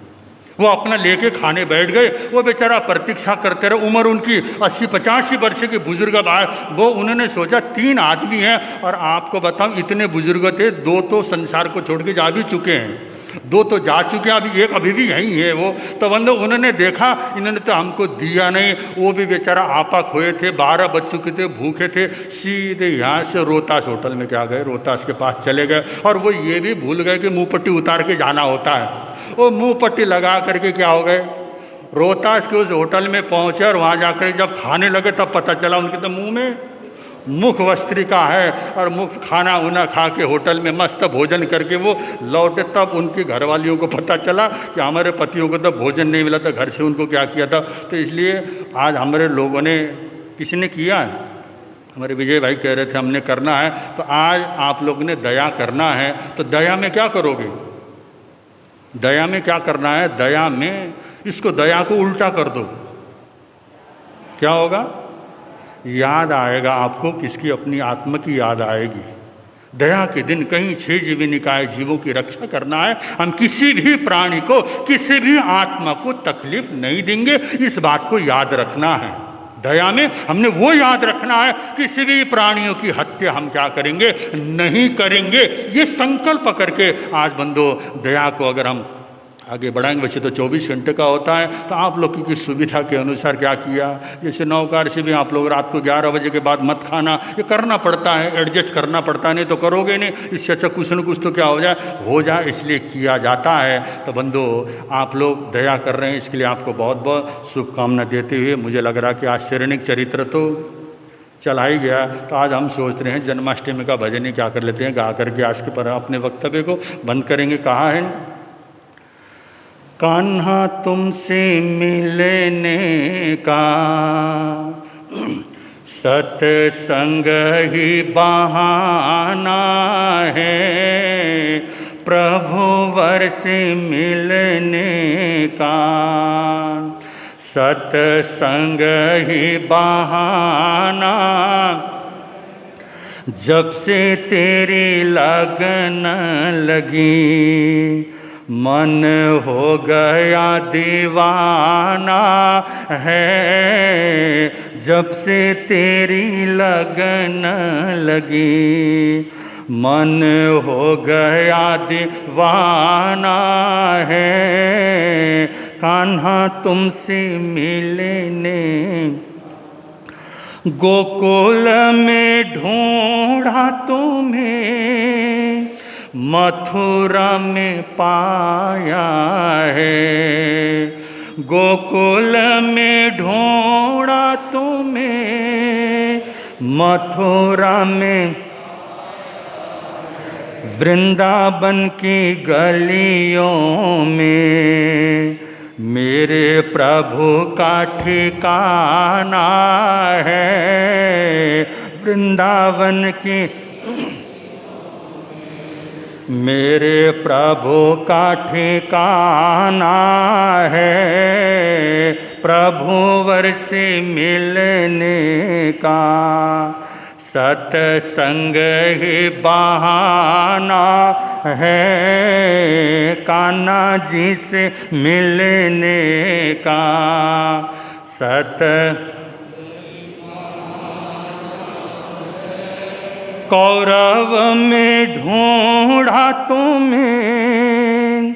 वो अपना लेके खाने बैठ गए। वो बेचारा प्रतीक्षा करते रहे। उम्र उनकी 80-85 वर्ष के बुजुर्ग भाई, वो उन्होंने सोचा 3 आदमी हैं और आपको बताऊं इतने बुजुर्ग थे, 2 तो संसार को छोड़ के जा भी चुके हैं, 2 तो जा चुके हैं, अभी एक अभी भी यहीं है वो। तो बंदो उन्होंने देखा इन्होंने तो हमको दिया नहीं। वो भी बेचारा आपा खोए थे, 12 बज चुके थे, भूखे थे, सीधे यहाँ से रोहतास होटल में क्या गए, रोहतास के पास चले गए। और वो ये भी भूल गए कि मुँह पट्टी उतार के जाना होता है। वो मुँह पट्टी लगा करके क्या हो गए, रोहतास के उस होटल में पहुँचे और वहाँ जाकर जब खाने लगे तब पता चला उनके तो मुँह में मुख वस्त्रिका है और मुख खाना उना खा के होटल में मस्त भोजन करके वो लौटे। तब उनकी घरवालियों को पता चला कि हमारे पतियों को तो भोजन नहीं मिला था, घर से उनको क्या किया था। तो इसलिए आज हमारे लोगों ने, किसी ने किया है, हमारे विजय भाई कह रहे थे हमने करना है, तो आज आप लोगों ने दया करना है। तो दया में क्या करोगे, दया में क्या करना है, दया में इसको दया को उल्टा कर दो, क्या होगा, याद आएगा आपको किसकी, अपनी आत्मा की याद आएगी। दया के दिन कहीं 6 जीवी निकाय जीवों की रक्षा करना है। हम किसी भी प्राणी को, किसी भी आत्मा को तकलीफ नहीं देंगे, इस बात को याद रखना है। दया में हमने वो याद रखना है, किसी भी प्राणियों की हत्या हम क्या करेंगे, नहीं करेंगे। ये संकल्प करके आज बंदो दया को अगर हम आगे बढ़ाएंगे। वैसे तो 24 घंटे का होता है, तो आप लोग की सुविधा के अनुसार क्या किया, जैसे नौकार से भी आप लोग रात को 11 बजे के बाद मत खाना, ये करना पड़ता है, एडजस्ट करना पड़ता है, नहीं तो करोगे नहीं। इससे अच्छा कुछ न कुछ तो क्या हो जाए, इसलिए किया जाता है। तो बंधु आप लोग दया कर रहे हैं, इसके लिए आपको बहुत बहुत शुभकामना देते हुए, मुझे लग रहा कि आज शरणिक चरित्र तो चला ही गया, तो आज हम सोच रहे हैं जन्माष्टमी का भजन ही क्या कर लेते हैं, गा करके आज के पर अपने वक्तव्य को बंद करेंगे। कहा है, कान्हा तुमसे मिलने का सत्संग ही बहाना है, प्रभु वर से मिलने का, सत्संग ही बहाना। जब से तेरी लगन लगी, मन हो गया दीवाना है। जब से तेरी लगन लगी, मन हो गया दीवाना है। कान्हा तुमसे मिलने गोकुल में ढूंढा तुम्हें, मथुरा में पाया है। गोकुल में ढूंढा तुम्हें, मथुरा में, वृंदावन की गलियों में मेरे प्रभु का ठिकाना है। वृंदावन की मेरे प्रभु का ठिकाना है। प्रभु वर से मिलने का, सत्संग ही बहाना है। कान्हा जी से मिलने का, कौरव में ढूंढा तुम्हें,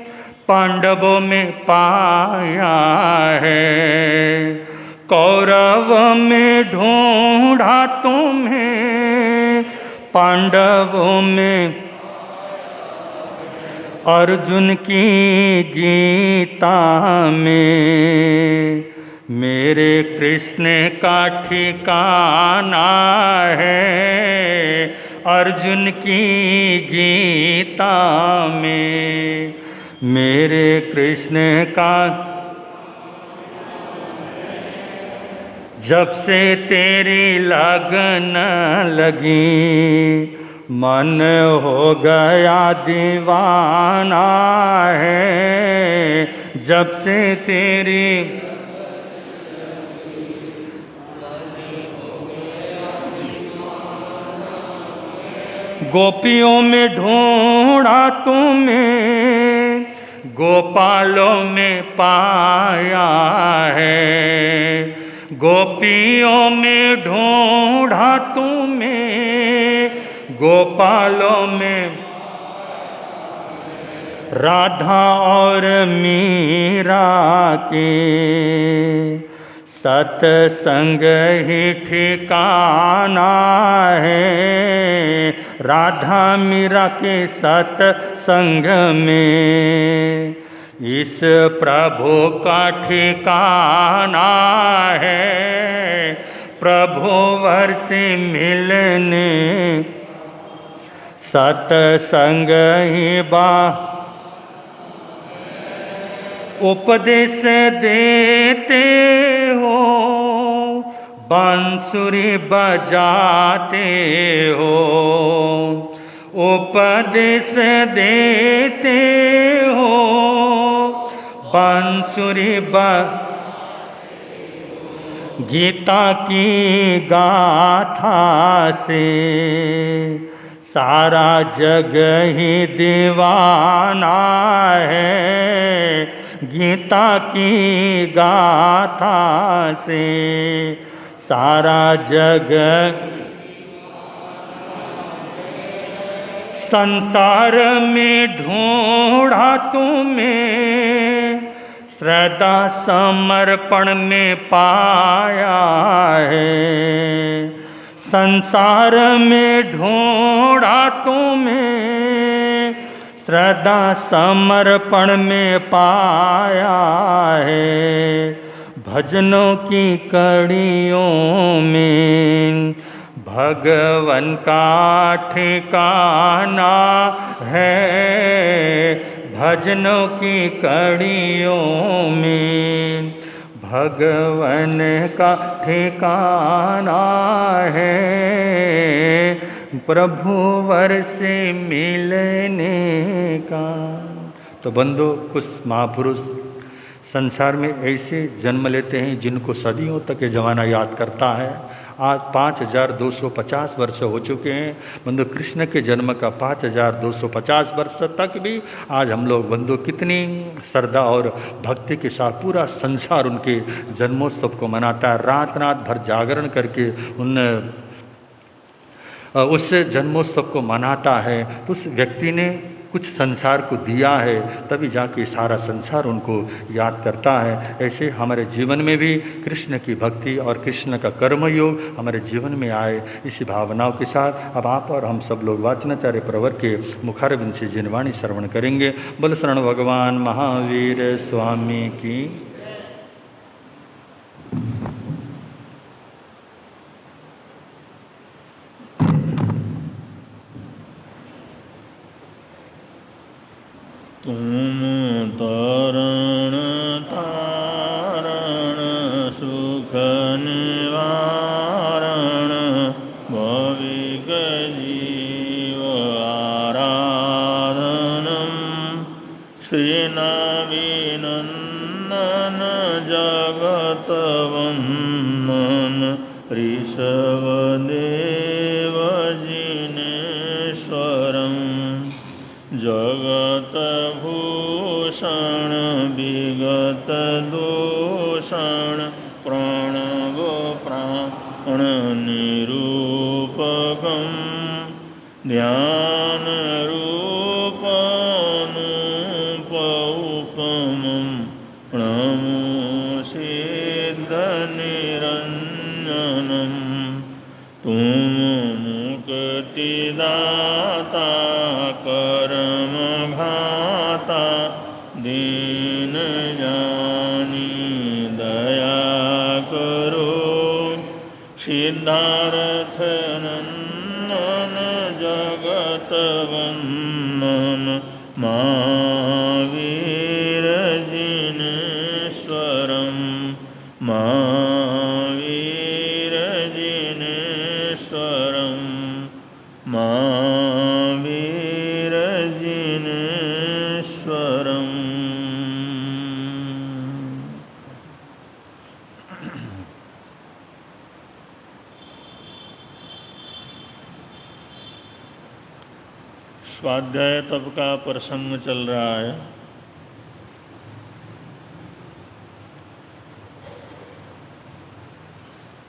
पांडवों में पाया है। कौरव में ढूंढा तुम्हें, पांडवों में, अर्जुन की गीता में मेरे कृष्ण का ठिकाना है। अर्जुन की गीता में मेरे कृष्ण का, जब से तेरी लगन लगी, मन हो गया दीवाना है। जब से तेरी गोपियों में ढूंढा तुम्हें, गोपालों में पाया है। गोपियों में ढूंढा तुम्हें, गोपालों में, राधा और मीरा के सत्संग ही ठिकाना है। राधा मीरा के सत्संग में इस प्रभु का ठिकाना है। प्रभु वर से मिलने, सत्संग ही बा, उपदेश देते हो, बांसुरी बजाते हो। उपदेश देते हो, बांसुरी गीता की गाथा से सारा जग ही दीवाना है। गीता की गाथा से सारा जग, संसार में ढूंढा तुम्हें, श्रद्धा समर्पण में पाया है। संसार में ढूंढा तुम्हें, श्रद्धा समर्पण में पाया है। भजनों की कड़ियों में भगवन का ठिकाना है। भजनों की कड़ियों में भगवन का ठिकाना है। प्रभु वर से मिलने का। तो बंधु, कुछ महापुरुष संसार में ऐसे जन्म लेते हैं जिनको सदियों तक ये जमाना याद करता है। आज 5250 वर्ष हो चुके हैं बंधु कृष्ण के जन्म का। 5250 वर्ष तक भी आज हम लोग बंधु कितनी श्रद्धा और भक्ति के साथ पूरा संसार उनके जन्मोत्सव को मनाता है। रात रात भर जागरण करके उस जन्मोत्सव को मनाता है। तो उस व्यक्ति ने कुछ संसार को दिया है, तभी जाके सारा संसार उनको याद करता है। ऐसे हमारे जीवन में भी कृष्ण की भक्ति और कृष्ण का कर्मयोग हमारे जीवन में आए, इसी भावनाओं के साथ अब आप और हम सब लोग वाचनाचार्य प्रवर के मुखारबिंद से जिनवाणी श्रवण करेंगे। बोल शरण भगवान महावीर स्वामी की। तुम तरण तारण सुख निवारण भविक जीव आराधनम श्रीनाविनंदन जगत वंदन ऋषभदेव जिनेश्वरम जगत भूषण विगत दूषण प्रणव प्राण निरूपकम ध्यान रूपनुप उपमं नमो सिद्ध निरंजनम तुम मुक्तिदाता कर्म घाता दीन जानी दया करो सिद्धार्थ नंदन जगत वंदन महावीर जिनेश्वरम महावीर जिनेश्वरम महावीर जिनेश्वरम। स्वाध्याय तप का प्रसंग चल रहा है।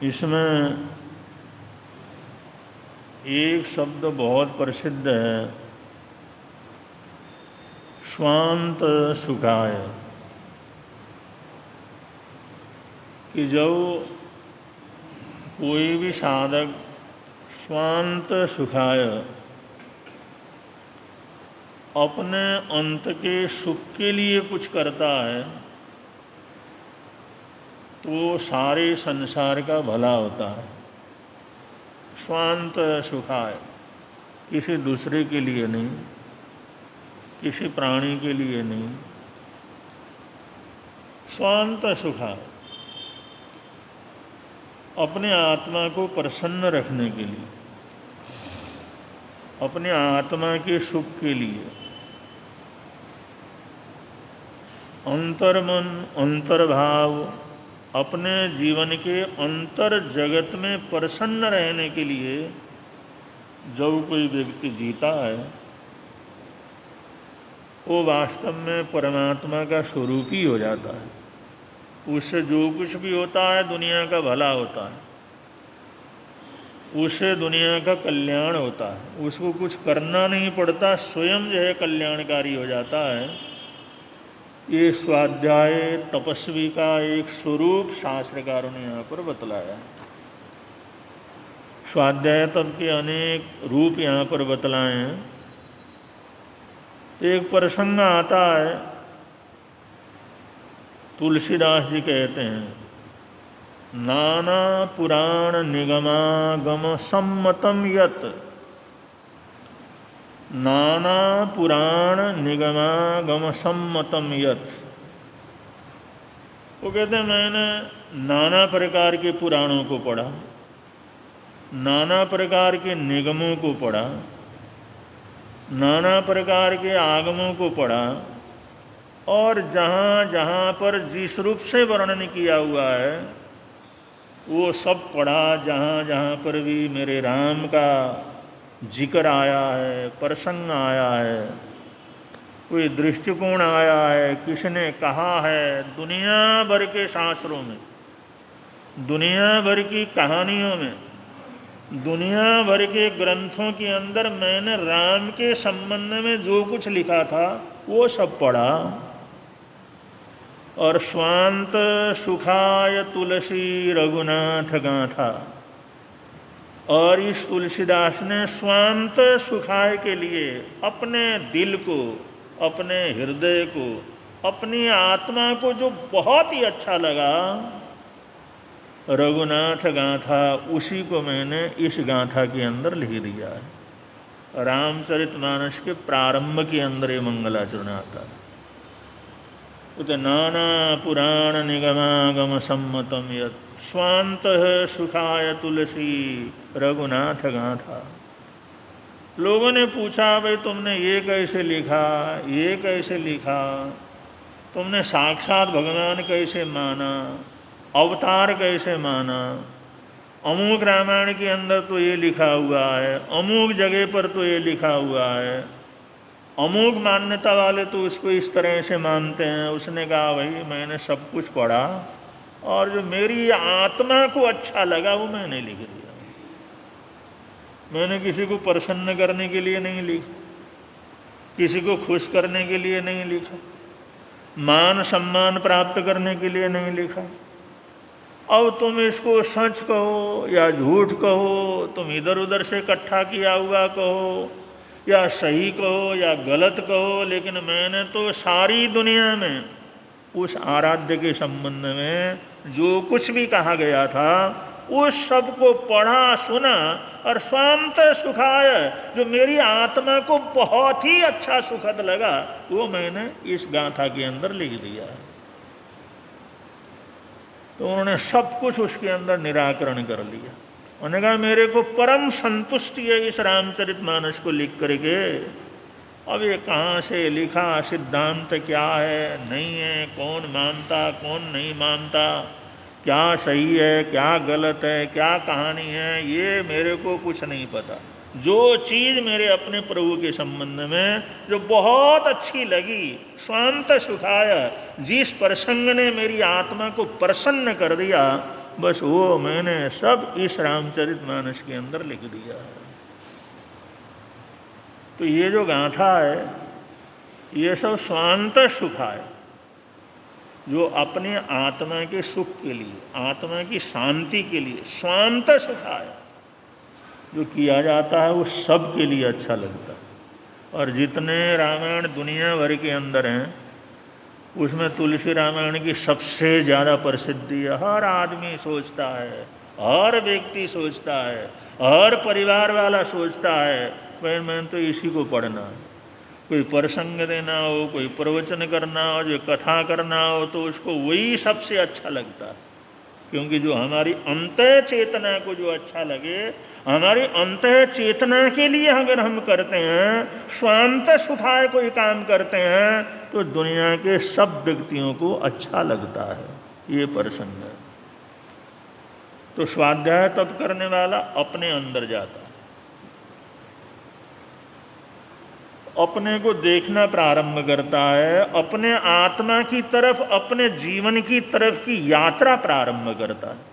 इसमें एक शब्द बहुत प्रसिद्ध है, स्वांत सुखाय, कि जब कोई भी साधक स्वांत सुखाय अपने अंत के सुख के लिए कुछ करता है तो सारे संसार का भला होता है। स्वांत सुखाय, किसी दूसरे के लिए नहीं, किसी प्राणी के लिए नहीं, स्वांत सुखाय, अपने आत्मा को प्रसन्न रखने के लिए, अपने आत्मा के सुख के लिए, अंतर्मन अंतर्भाव, अपने जीवन के अंतर जगत में प्रसन्न रहने के लिए जब कोई व्यक्ति जीता है वो वास्तव में परमात्मा का स्वरूप ही हो जाता है। उससे जो कुछ भी होता है दुनिया का भला होता है, उससे दुनिया का कल्याण होता है, उसको कुछ करना नहीं पड़ता, स्वयं जो है कल्याणकारी हो जाता है। ये स्वाध्याय तपस्वी का एक स्वरूप शास्त्रकारों ने यहाँ पर बतलाया। स्वाध्याय तप के अनेक रूप यहाँ पर बतलाए हैं। एक प्रसंग आता है, तुलसीदास जी कहते हैं, नाना पुराण निगमागम सम्मतम यत, नाना पुराण निगमागम सम्मतम यत। वो कहते हैं मैंने नाना प्रकार के पुराणों को पढ़ा, नाना प्रकार के निगमों को पढ़ा, नाना प्रकार के आगमों को पढ़ा, और जहाँ जहाँ पर जिस रूप से वर्णन किया हुआ है वो सब पढ़ा। जहाँ जहाँ पर भी मेरे राम का जिक्र आया है, प्रसंग आया है, कोई दृष्टिकोण आया है, किसने कहा है, दुनिया भर के शास्त्रों में, दुनिया भर की कहानियों में, दुनिया भर के ग्रंथों के अंदर मैंने राम के संबंध में जो कुछ लिखा था वो सब पढ़ा। और स्वांत सुखाय तुलसी रघुनाथ गाथा, और इस तुलसीदास ने स्वांत सुखाय के लिए अपने दिल को, अपने हृदय को, अपनी आत्मा को जो बहुत ही अच्छा लगा, रघुनाथ गाथा, उसी को मैंने इस गाथा के अंदर लिख दिया है। रामचरितमानस के प्रारंभ के अंदर ये मंगलाचरण आता है। उते नाना पुराण निगमागम सम्मतम यत् स्वांतः सुखाय तुलसी रघुनाथ गाथा। लोगों ने पूछा, भाई तुमने ये कैसे लिखा, ये कैसे लिखा, तुमने साक्षात भगवान कैसे माना, अवतार कैसे माना, अमूक रामायण के अंदर तो ये लिखा हुआ है, अमूक जगह पर तो ये लिखा हुआ है, अमूक मान्यता वाले तो उसको इस तरह से मानते हैं। उसने कहा, भाई मैंने सब कुछ पढ़ा और जो मेरी आत्मा को अच्छा लगा वो मैंने लिख दिया। मैंने किसी को प्रसन्न करने के लिए नहीं लिखा, किसी को खुश करने के लिए नहीं लिखा, मान सम्मान प्राप्त करने के लिए नहीं लिखा। अब तुम इसको सच कहो या झूठ कहो, तुम इधर उधर से इकट्ठा किया हुआ कहो, या सही कहो या गलत कहो, लेकिन मैंने तो सारी दुनिया में उस आराध्य के संबंध में जो कुछ भी कहा गया था उस सब को पढ़ा, सुना, और स्वांत सुखाय, जो मेरी आत्मा को बहुत ही अच्छा सुखद लगा, वो मैंने इस गाथा के अंदर लिख दिया है। तो उन्होंने सब कुछ उसके अंदर निराकरण कर लिया। उन्होंने कहा, मेरे को परम संतुष्टि है इस रामचरितमानस को लिख करके। अब ये कहाँ से लिखा, सिद्धांत क्या है, नहीं है, कौन मानता कौन नहीं मानता, क्या सही है क्या गलत है, क्या कहानी है, ये मेरे को कुछ नहीं पता। जो चीज़ मेरे अपने प्रभु के संबंध में जो बहुत अच्छी लगी, स्वांत सुखाय, जिस प्रसंग ने मेरी आत्मा को प्रसन्न कर दिया, बस वो मैंने सब इस रामचरितमानस के अंदर लिख दिया है। तो ये जो गाथा है ये सब स्वांत सुखाय, जो अपने आत्मा के सुख के लिए, आत्मा की शांति के लिए स्वांत सुखाय जो किया जाता है वो सब के लिए अच्छा लगता है। और जितने रामायण दुनिया भर के अंदर हैं उसमें तुलसी रामायण की सबसे ज़्यादा प्रसिद्धि है। हर आदमी सोचता है, हर व्यक्ति सोचता है, हर परिवार वाला सोचता है, भाई मैं तो इसी को पढ़ना है। कोई प्रसंग देना हो, कोई प्रवचन करना हो, जो कथा करना हो, तो उसको वही सबसे अच्छा लगता है। क्योंकि जो हमारी अंतः चेतना को जो अच्छा लगे, हमारी अंतः चेतना के लिए अगर हम करते हैं, स्वांत सुखाय कोई काम करते हैं, तो दुनिया के सब व्यक्तियों को अच्छा लगता है। ये प्रसंग है। तो स्वाध्याय तब करने वाला अपने अंदर जाता है, अपने को देखना प्रारंभ करता है, अपने आत्मा की तरफ, अपने जीवन की तरफ की यात्रा प्रारंभ करता है।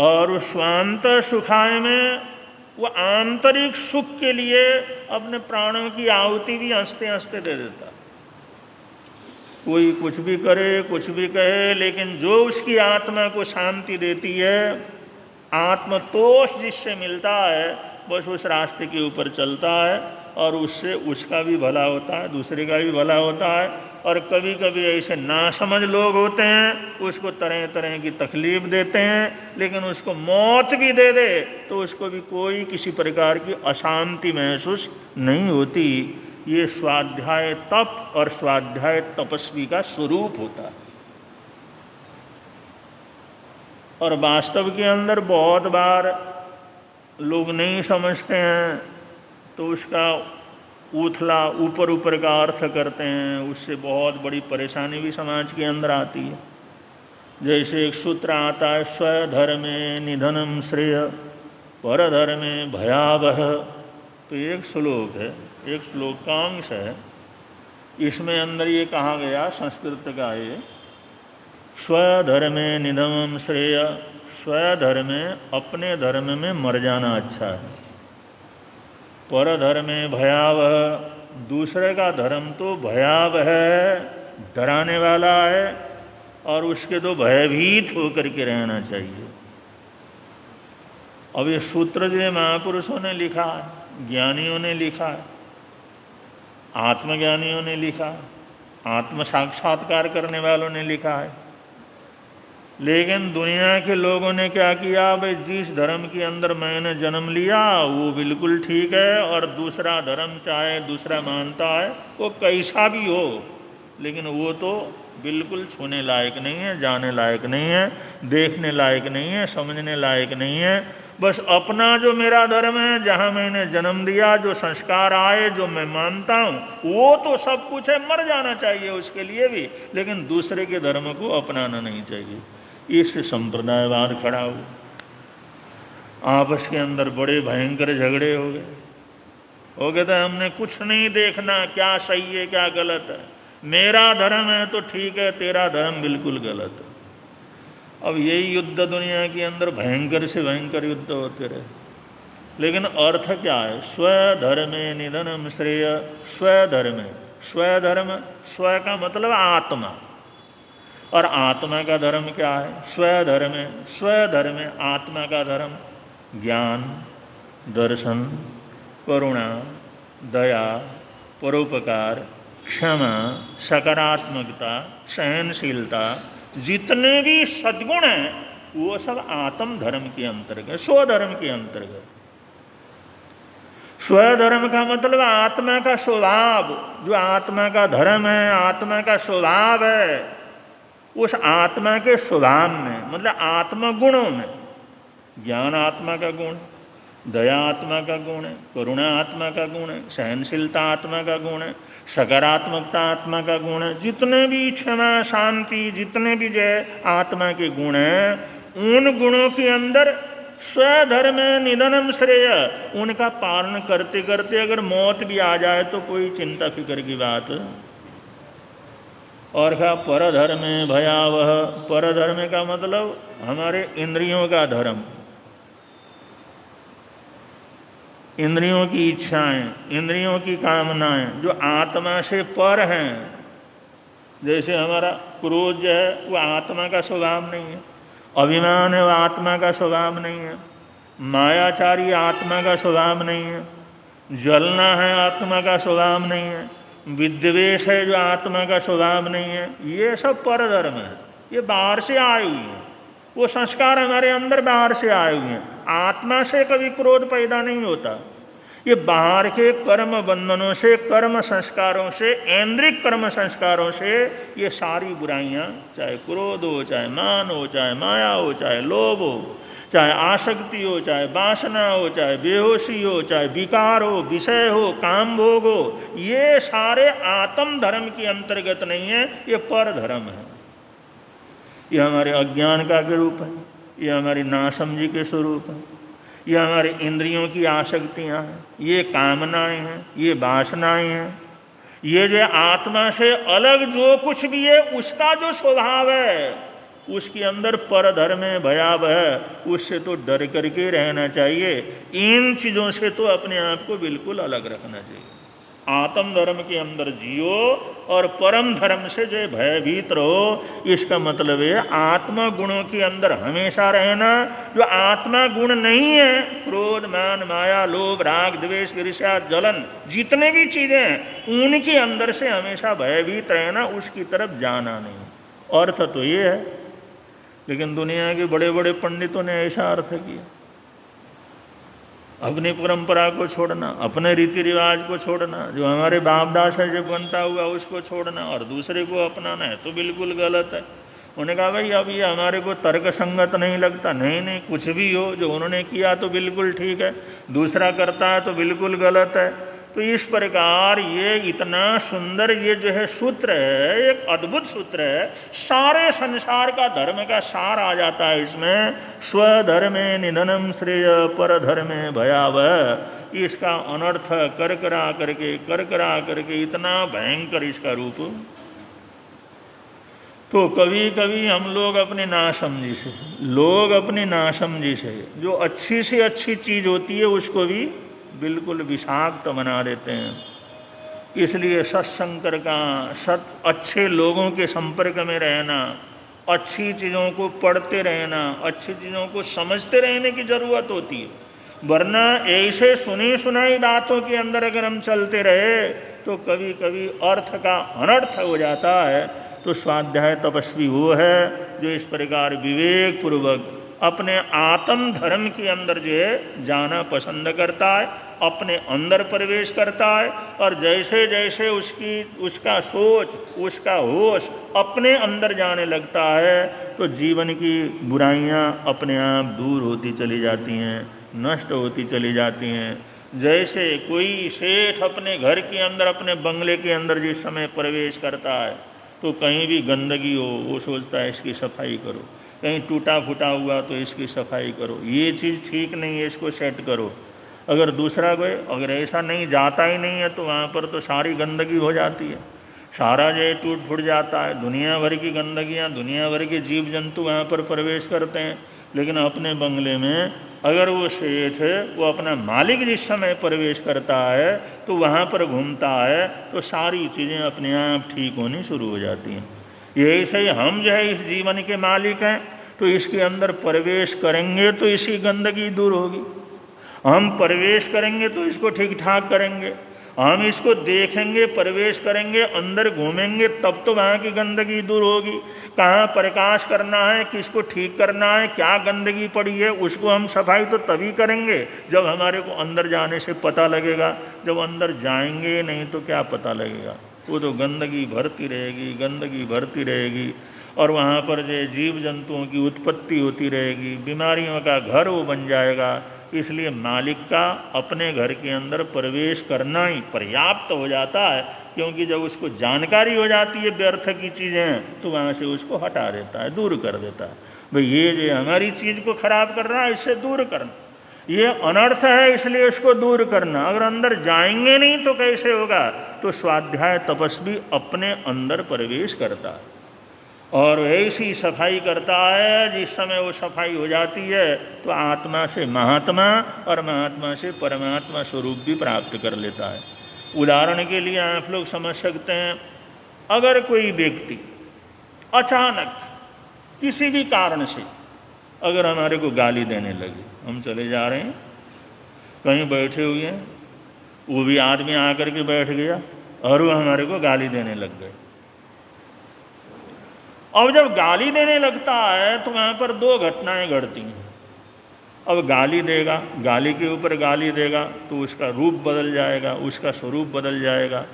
और स्वांत सुखाय में वो आंतरिक सुख के लिए अपने प्राणों की आहुति भी हंसते हंसते दे देता। कोई कुछ भी करे, कुछ भी कहे, लेकिन जो उसकी आत्मा को शांति देती है, आत्मतोष जिससे मिलता है, बस उस रास्ते के ऊपर चलता है और उससे उसका भी भला होता है, दूसरे का भी भला होता है। और कभी कभी ऐसे नासमझ लोग होते हैं, उसको तरह तरह की तकलीफ देते हैं, लेकिन उसको मौत भी दे दे तो उसको भी कोई किसी प्रकार की अशांति महसूस नहीं होती। ये स्वाध्याय तप और स्वाध्याय तपस्वी का स्वरूप होता है। और वास्तव के अंदर बहुत बार लोग नहीं समझते हैं तो उसका उथला ऊपर ऊपर का अर्थ करते हैं, उससे बहुत बड़ी परेशानी भी समाज के अंदर आती है। जैसे एक सूत्र आता है, स्वधर्मे निधनम श्रेय परधर्मे भयावह। तो एक श्लोक है, एक श्लोक का अंश है, इसमें अंदर ये कहा गया संस्कृत का ये, स्वधर्मे निधनम श्रेय, स्वधर्मे अपने धर्म में मर जाना अच्छा है, परधर्मे भयावह दूसरे का धर्म तो भयावह है, डराने वाला है, और उसके तो भयभीत होकर के रहना चाहिए। अब ये सूत्र जो महापुरुषों ने लिखा है, ज्ञानियों ने लिखा है, आत्मज्ञानियों ने लिखा है, आत्म साक्षात्कार करने वालों ने लिखा है, लेकिन दुनिया के लोगों ने क्या किया, भाई जिस धर्म के अंदर मैंने जन्म लिया वो बिल्कुल ठीक है, और दूसरा धर्म चाहे दूसरा मानता है वो कैसा भी हो, लेकिन वो तो बिल्कुल छूने लायक नहीं है, जाने लायक नहीं है, देखने लायक नहीं है, समझने लायक नहीं है। बस अपना जो मेरा धर्म है, जहाँ मैंने जन्म दिया, जो संस्कार आए, जो मैं मानता हूँ वो तो सब कुछ है, मर जाना चाहिए उसके लिए भी, लेकिन दूसरे के धर्म को अपनाना नहीं चाहिए। इस संप्रदायवाद खड़ा हुआ, आपस के अंदर बड़े भयंकर झगड़े हो गए। वो कहते हैं हमने कुछ नहीं देखना क्या सही है क्या गलत है, मेरा धर्म है तो ठीक है, तेरा धर्म बिल्कुल गलत है। अब यही युद्ध दुनिया के अंदर भयंकर से भयंकर युद्ध होते रहे, लेकिन अर्थ क्या है, स्वधर्मे निधनम श्रेय, स्वधर्मे, स्वधर्म, स्व का मतलब आत्मा, और आत्मा का धर्म क्या है, स्वधर्मे, स्वधर्मे आत्मा का धर्म ज्ञान, दर्शन, करुणा, दया, परोपकार, क्षमा, सकारात्मकता, सहनशीलता, जितने भी सद्गुण हैं वो सब आत्म धर्म के अंतर्गत, स्वधर्म के अंतर्गत। स्वधर्म का मतलब आत्मा का स्वभाव, जो आत्मा का धर्म है, आत्मा का स्वभाव है, उस आत्मा के स्वभाव में, मतलब आत्मा गुणों में, ज्ञान आत्मा का गुण, दया आत्मा का गुण है, करुणा आत्मा का गुण है, सहनशीलता आत्मा का गुण है, सकारात्मकता आत्मा का गुण है, जितने भी क्षमा, शांति, जितने भी जय आत्मा के गुण हैं, उन गुणों के अंदर स्वधर्म निधनम श्रेय, उनका पालन करते करते अगर मौत भी आ जाए तो कोई चिंता फिक्र की बात। और क्या, परधर्म भयावह, परधर्म का मतलब हमारे इंद्रियों का धर्म, इंद्रियों की इच्छाएं, इंद्रियों की कामनाएं जो आत्मा से पर हैं। जैसे हमारा क्रोध जो है वो आत्मा का स्वभाव नहीं है, अभिमान है वो आत्मा का स्वभाव नहीं है, मायाचारी आत्मा का स्वभाव नहीं है, जलना है आत्मा का स्वभाव नहीं है, विद्वेष है जो आत्मा का स्वभाव नहीं है, ये सब परधर्म है, ये बाहर से आए हुए हैं, वो संस्कार हमारे अंदर बाहर से आए हुए हैं। आत्मा से कभी क्रोध पैदा नहीं होता, ये बाहर के कर्म बंधनों से, कर्म संस्कारों से, ऐन्द्रिक कर्म संस्कारों से ये सारी बुराइयां, चाहे क्रोध हो, चाहे मान हो, चाहे माया हो, चाहे लोभ हो, चाहे आसक्ति हो, चाहे वासना हो, चाहे बेहोशी हो, चाहे विकार हो, विषय हो, काम भोग हो, ये सारे आत्म धर्म के अंतर्गत नहीं है, ये पर धर्म है। ये हमारे अज्ञान का रूप है, ये हमारी नासमझी के स्वरूप है, ये हमारे इंद्रियों की आसक्तियाँ हैं, ये कामनाएं हैं, ये वासनाएं हैं, ये जो आत्मा से अलग जो कुछ भी है उसका जो स्वभाव है, उसके अंदर परधर्म भयावह है, उससे तो डर करके रहना चाहिए। इन चीज़ों से तो अपने आप को बिल्कुल अलग रखना चाहिए। आत्म धर्म के अंदर जियो और परम धर्म से जो भयभीत रहो, इसका मतलब है आत्मा गुणों के अंदर हमेशा रहना। जो आत्मा गुण नहीं है, क्रोध, मान, माया, लोभ, राग, द्वेष, ईर्ष्या, जलन, जितने भी चीज़ें हैं उनके अंदर से हमेशा भयभीत रहना, उसकी तरफ जाना नहीं। अर्थ तो ये है, लेकिन दुनिया के बड़े बड़े पंडितों ने ऐसा अर्थ किया। अपनी परंपरा को छोड़ना, अपने रीति रिवाज को छोड़ना, जो हमारे बाप दादा से जो बनता हुआ उसको छोड़ना और दूसरे को अपनाना है तो बिल्कुल गलत है। उन्होंने कहा भाई अब ये हमारे को तर्क संगत नहीं लगता। नहीं नहीं, कुछ भी हो, जो उन्होंने किया तो बिल्कुल ठीक है, दूसरा करता है तो बिल्कुल गलत है। तो इस प्रकार ये इतना सुंदर ये जो है सूत्र है, एक अद्भुत सूत्र है, सारे संसार का धर्म का सार आ जाता है इसमें। स्वधर्मे निधनम श्रेय पर धर्मे भयावह। इसका अनर्थ कर करा करके इतना भयंकर इसका रूप। तो कभी कभी हम लोग अपनी नासमझी से जो अच्छी से अच्छी चीज़ होती है उसको भी बिल्कुल विषाक्त बना देते हैं। इसलिए सत्संग का, अच्छे लोगों के संपर्क में रहना, अच्छी चीज़ों को पढ़ते रहना, अच्छी चीज़ों को समझते रहने की ज़रूरत होती है। वरना ऐसे सुनी सुनाई बातों के अंदर अगर हम चलते रहे तो कभी कभी अर्थ का अनर्थ हो जाता है। तो स्वाध्याय तपस्वी वो है जो इस प्रकार विवेक पूर्वक अपने आत्म धर्म के अंदर जो है जाना पसंद करता है, अपने अंदर प्रवेश करता है, और जैसे जैसे उसका सोच, उसका होश अपने अंदर जाने लगता है तो जीवन की बुराइयां अपने आप दूर होती चली जाती हैं, नष्ट होती चली जाती हैं। जैसे कोई सेठ अपने घर के अंदर, अपने बंगले के अंदर जिस समय प्रवेश करता है तो कहीं भी गंदगी हो वो सोचता है इसकी सफाई करो, कहीं टूटा फूटा हुआ तो इसकी सफाई करो, ये चीज़ ठीक नहीं है इसको सेट करो। अगर दूसरा कोई अगर ऐसा नहीं जाता ही नहीं है तो वहाँ पर तो सारी गंदगी हो जाती है, सारा जो टूट फूट जाता है, दुनिया भर की गंदगियाँ, दुनिया भर के जीव जंतु वहाँ पर प्रवेश करते हैं। लेकिन अपने बंगले में अगर वो सेठ है, वो अपना मालिक जिस समय प्रवेश करता है तो वहाँ पर घूमता है तो सारी चीज़ें अपने आप ठीक होनी शुरू हो जाती हैं। यही से हम जो है इस जीवन के मालिक हैं, तो इसके अंदर प्रवेश करेंगे तो इसी गंदगी दूर होगी। हम प्रवेश करेंगे तो इसको ठीक ठाक करेंगे, हम इसको देखेंगे, प्रवेश करेंगे, अंदर घूमेंगे, तब तो वहाँ की गंदगी दूर होगी। कहाँ प्रकाश करना है, किसको ठीक करना है, क्या गंदगी पड़ी है, उसको हम सफाई तो तभी करेंगे जब हमारे को अंदर जाने से पता लगेगा। जब अंदर जाएंगे नहीं तो क्या पता लगेगा, वो तो गंदगी भरती रहेगी, गंदगी भरती रहेगी, और वहाँ पर जो जीव जंतुओं की उत्पत्ति होती रहेगी, बीमारियों का घर वो बन जाएगा। इसलिए मालिक का अपने घर के अंदर प्रवेश करना ही पर्याप्त हो जाता है, क्योंकि जब उसको जानकारी हो जाती है व्यर्थ की चीज़ें तो वहाँ से उसको हटा देता है, दूर कर देता है। भाई ये जो हमारी चीज़ को खराब कर रहा है, इससे दूर करना, ये अनर्थ है इसलिए इसको दूर करना। अगर अंदर जाएंगे नहीं तो कैसे होगा। तो स्वाध्याय तपस्वी अपने अंदर प्रवेश करता है और ऐसी सफाई करता है, जिस समय वो सफाई हो जाती है तो आत्मा से महात्मा और महात्मा से परमात्मा स्वरूप भी प्राप्त कर लेता है। उदाहरण के लिए आप लोग समझ सकते हैं, अगर कोई व्यक्ति अचानक किसी भी कारण से अगर हमारे को गाली देने लगे, हम चले जा रहे हैं कहीं बैठे हुए हैं, वो भी आदमी आकर के बैठ गया और वो हमारे को गाली देने लग गए। अब जब गाली देने लगता है तो वहाँ पर दो घटनाएं घटती हैं। अब गाली देगा, गाली के ऊपर गाली देगा तो उसका रूप बदल जाएगा, उसका स्वरूप बदल जाएगा,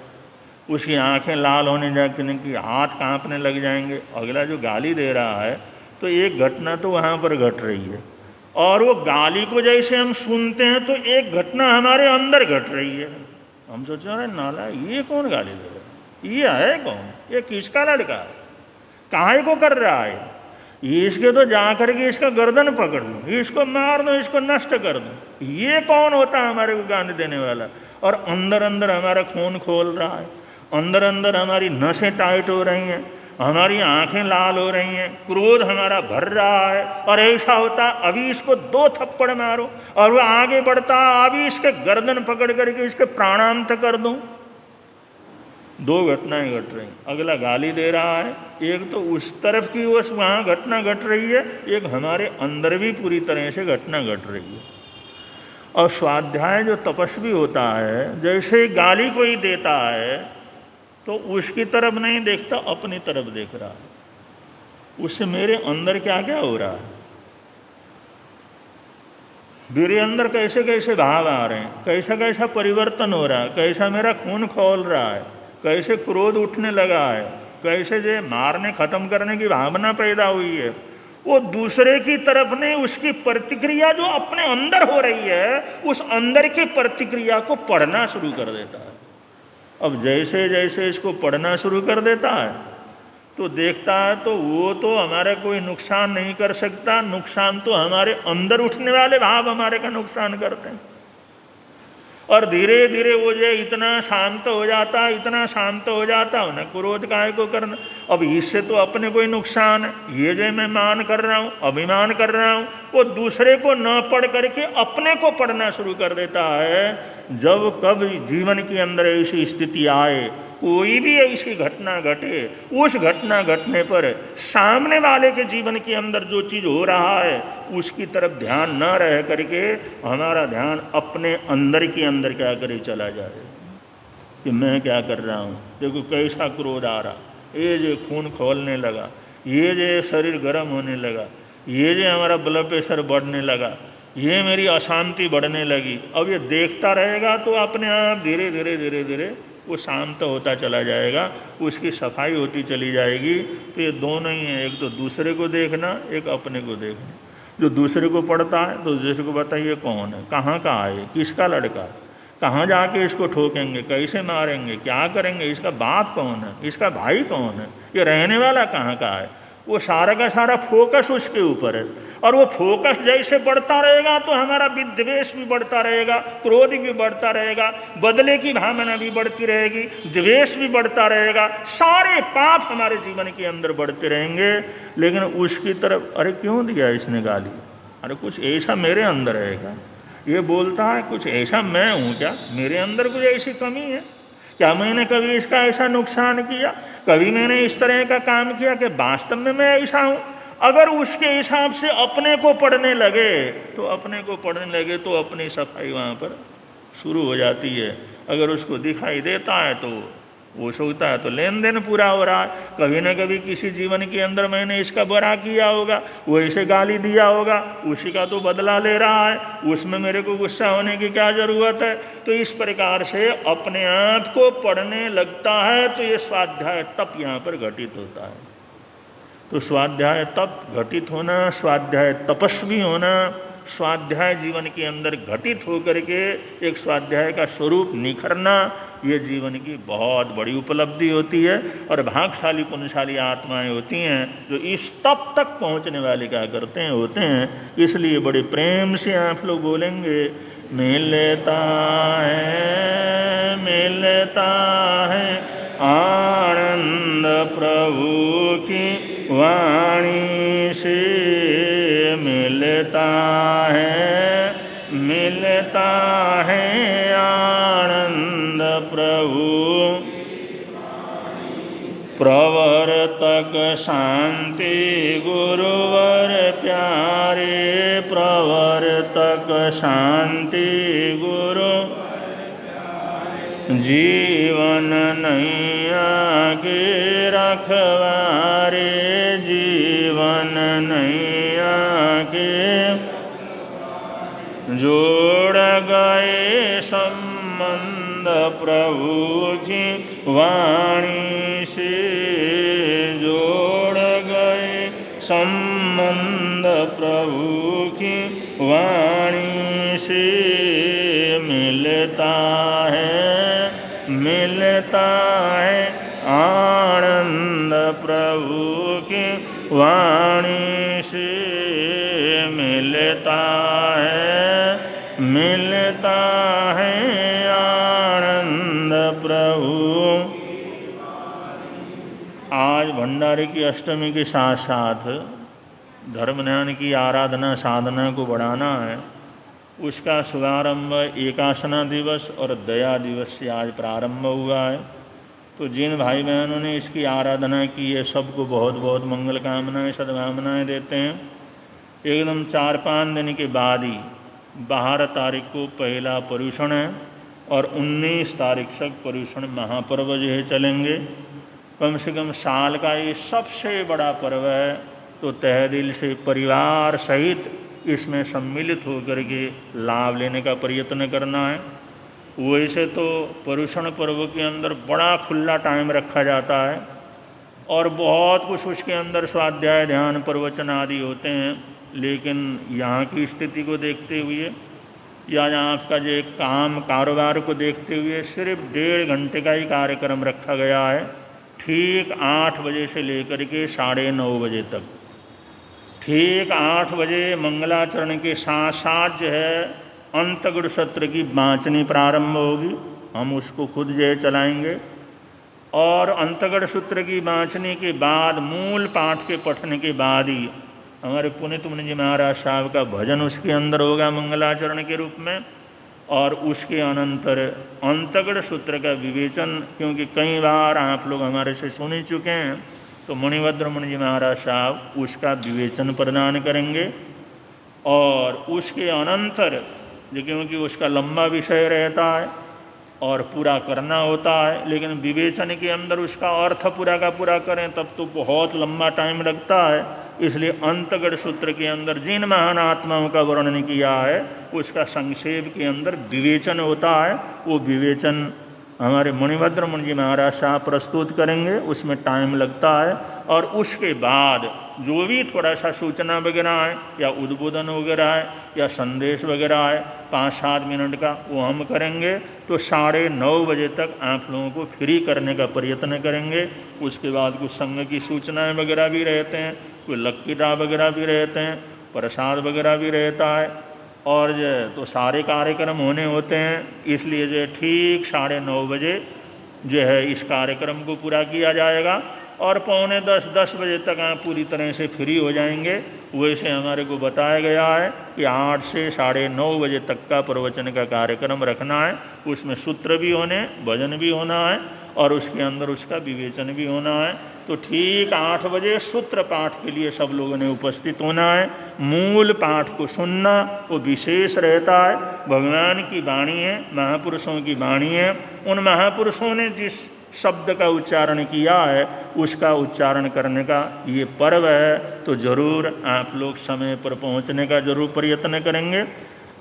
उसकी आंखें लाल होने जाएंगी, हाथ कांपने लग जाएंगे। अगला जो गाली दे रहा है तो एक घटना तो वहाँ पर घट रही है, और वो गाली को जैसे हम सुनते हैं तो एक घटना हमारे अंदर घट रही है। हम सोच रहे हैं नाला ये कौन गाली दे रहा है, ये है कौन, ये किसका लड़का है, काहे को कर रहा है, इसके तो जा करके इसका गर्दन पकड़ लूँ, इसको मार दूँ, इसको नष्ट कर दूँ। ये कौन होता है हमारे को गाली देने वाला। और अंदर अंदर हमारा खून खोल रहा है, अंदर अंदर हमारी नसें टाइट हो रही हैं, हमारी आंखें लाल हो रही हैं, क्रोध हमारा भर रहा है। और ऐसा होता अभी इसको दो थप्पड़ मारो, और वो आगे बढ़ता अभी इसके गर्दन पकड़ करके इसके प्राणांत कर दूँ। दो घटनाएं घट रही, अगला गाली दे रहा है, एक तो उस तरफ की वो वहाँ घटना घट रही है, एक हमारे अंदर भी पूरी तरह से घटना घट रही है। और स्वाध्याय जो तपस्वी होता है, जैसे गाली कोई देता है तो उसकी तरफ नहीं देखता, अपनी तरफ देख रहा है, उससे मेरे अंदर क्या क्या हो रहा है, मेरे अंदर कैसे कैसे भाव आ रहे हैं, कैसा कैसा परिवर्तन हो रहा है, कैसा मेरा खून खौल रहा है, कैसे क्रोध उठने लगा है, कैसे जो मारने खत्म करने की भावना पैदा हुई है, वो दूसरे की तरफ नहीं, उसकी प्रतिक्रिया जो अपने अंदर हो रही है उस अंदर की प्रतिक्रिया को पढ़ना शुरू कर देता है। अब जैसे जैसे इसको पढ़ना शुरू कर देता है तो देखता है तो वो तो हमारे कोई नुकसान नहीं कर सकता, नुकसान तो हमारे अंदर उठने वाले भाव हमारे का नुकसान करते हैं। और धीरे धीरे वो जो इतना शांत हो जाता, इतना शांत हो जाता, उन्हें क्रोध काहे को करना, अब इससे तो अपने कोई नुकसान है, ये जो मैं मान कर रहा हूँ, अभिमान कर रहा हूँ, वो दूसरे को न पढ़ करके अपने को पढ़ना शुरू कर देता है। जब कब जीवन के अंदर ऐसी स्थिति आए, कोई भी ऐसी घटना घटे, उस घटना घटने पर सामने वाले के जीवन के अंदर जो चीज़ हो रहा है उसकी तरफ ध्यान न रह करके हमारा ध्यान अपने अंदर के अंदर क्या करे चला जाए कि मैं क्या कर रहा हूँ, देखो कैसा क्रोध आ रहा, ये जो खून खौलने लगा, ये जो शरीर गर्म होने लगा, ये जो हमारा ब्लड प्रेशर बढ़ने लगा, ये मेरी अशांति बढ़ने लगी। अब ये देखता रहेगा तो अपने आप धीरे धीरे धीरे धीरे वो शांत होता चला जाएगा, उसकी सफाई होती चली जाएगी। तो ये दोनों ही हैं, एक तो दूसरे को देखना, एक अपने को देखना। जो दूसरे को पढ़ता है तो दूसरे को बताइए कौन है, कहाँ का है, किसका लड़का, कहाँ जाके इसको ठोकेंगे, कैसे मारेंगे, क्या करेंगे, इसका बाप कौन है, इसका भाई कौन है, ये रहने वाला कहाँ का है। वो सारा का सारा फोकस उसके ऊपर है। और वो फोकस जैसे बढ़ता रहेगा तो हमारा विद्वेष भी बढ़ता रहेगा, क्रोध भी बढ़ता रहेगा, बदले की भावना भी बढ़ती रहेगी, द्वेष भी बढ़ता रहेगा, सारे पाप हमारे जीवन के अंदर बढ़ते रहेंगे। लेकिन उसकी तरफ अरे क्यों दिया इसने गाली, अरे कुछ ऐसा मेरे अंदर है क्या, ये बोलता है कुछ ऐसा मैं हूँ क्या, मेरे अंदर कुछ ऐसी कमी है क्या, मैंने कभी इसका ऐसा नुकसान किया, कभी मैंने इस तरह का काम किया कि वास्तव में मैं ऐसा हूँ। अगर उसके हिसाब से अपने को पढ़ने लगे तो अपनी सफाई वहाँ पर शुरू हो जाती है। अगर उसको दिखाई देता है तो वो सोचता है तो लेन देन पूरा हो रहा है। कभी न कभी किसी जीवन के अंदर मैंने इसका बुरा किया होगा, वो ऐसे गाली दिया होगा, उसी का तो बदला ले रहा है, उसमें मेरे को गुस्सा होने की क्या ज़रूरत है। तो इस प्रकार से अपने आप को पढ़ने लगता है तो ये स्वाध्याय तप यहाँ पर घटित होता है। तो स्वाध्याय तप घटित होना, स्वाध्याय तपस्वी होना, स्वाध्याय जीवन के अंदर घटित होकर के एक स्वाध्याय का स्वरूप निखरना, ये जीवन की बहुत बड़ी उपलब्धि होती है। और भाग्यशाली पुण्यशाली आत्माएं होती हैं जो इस तप तक पहुंचने वाले क्या करते हैं होते हैं। इसलिए बड़े प्रेम से आप लोग बोलेंगे, मिलता है आनंद प्रभु की वाणी से, मिलता है आनंद प्रभु प्रवर्तक शांति गुरुवर प्यारे, प्रवर्तक शांति गुरु जीवन नैया के रखवारे, जीवन नैया के जोड़ गए संबंध प्रभु की वाणी से, जोड़ गए संबंध प्रभु की वाणी से, मिलता है आनंद प्रभु की वाणी से, मिलता है आनंद प्रभु। आज भंडारे की अष्टमी के साथ साथ धर्म ध्यान की आराधना साधना को बढ़ाना है। उसका शुभारंभ एकासना दिवस और दया दिवस से आज प्रारंभ हुआ है। तो जिन भाई बहनों ने इसकी आराधना की है सबको बहुत बहुत मंगल कामनाएं सद्भावनाएं देते हैं। एकदम 4-5 दिन के बाद ही 12 तारीख को पहला पर्युषण है और 19 तारीख तक पर्युषण महापर्व जो है चलेंगे। कम से कम साल का ये सबसे बड़ा पर्व है। तो तहे दिल से परिवार सहित इसमें सम्मिलित होकर के लाभ लेने का प्रयत्न करना है। वैसे तो पर्युषण पर्व के अंदर बड़ा खुला टाइम रखा जाता है, और बहुत कुछ उसके अंदर स्वाध्याय ध्यान प्रवचन आदि होते हैं। लेकिन यहाँ की स्थिति को देखते हुए या यहाँ आपका जो काम कारोबार को देखते हुए सिर्फ 1.5 घंटे का ही कार्यक्रम रखा गया है, ठीक 8 बजे से लेकर के 9:30 बजे तक। ठीक 8 बजे मंगलाचरण के साथ साथ जो है अंतगुण सत्र की वांचनी प्रारंभ होगी, हम उसको खुद जो है चलाएंगे। और अंतगढ़ सूत्र की वांचने के बाद मूल पाठ के पठन के बाद ही हमारे पुनीत मुनि जी महाराज साहब का भजन उसके अंदर होगा मंगलाचरण के रूप में। और उसके अनंतर अंतगढ़ सूत्र का विवेचन, क्योंकि कई बार आप लोग हमारे से सुन ही चुके हैं, तो मणिभद्र मुनि जी महाराज साहब उसका विवेचन प्रदान करेंगे। और उसके अनंतर क्योंकि उसका लंबा विषय रहता है और पूरा करना होता है, लेकिन विवेचन के अंदर उसका अर्थ पूरा का पूरा करें तब तो बहुत लंबा टाइम लगता है। इसलिए अंतगढ़ सूत्र के अंदर जिन महान आत्माओं का वर्णन किया है उसका संक्षेप के अंदर विवेचन होता है। वो विवेचन हमारे मणिभद्र मुनि जी महाराज साहब प्रस्तुत करेंगे, उसमें टाइम लगता है। और उसके बाद जो भी थोड़ा सा सूचना वगैरह है या उद्बोधन वगैरह है या संदेश वगैरह है 5-7 मिनट का, वो हम करेंगे। तो 9:30 बजे तक आप लोगों को फ्री करने का प्रयत्न करेंगे। उसके बाद कुछ संघ की सूचनाएं वगैरह भी रहते हैं, कोई लक्की ड्रा वगैरह भी रहते हैं, प्रसाद वगैरह भी रहता है। और जो तो सारे कार्यक्रम होने होते हैं, इसलिए जो ठीक 9:30 बजे जो है इस कार्यक्रम को पूरा किया जाएगा। और 9:45-10 बजे तक आप पूरी तरह से फ्री हो जाएंगे। वैसे हमारे को बताया गया है कि 8 से 9:30 बजे तक का प्रवचन का कार्यक्रम रखना है। उसमें सूत्र भी होने, भजन भी होना है और उसके अंदर उसका विवेचन भी होना है। तो ठीक 8 बजे सूत्र पाठ के लिए सब लोगों ने उपस्थित होना है। मूल पाठ को सुनना वो विशेष रहता है। भगवान की वाणी है, महापुरुषों की वाणी है। उन महापुरुषों ने जिस शब्द का उच्चारण किया है उसका उच्चारण करने का ये पर्व है। तो ज़रूर आप लोग समय पर पहुंचने का जरूर प्रयत्न करेंगे।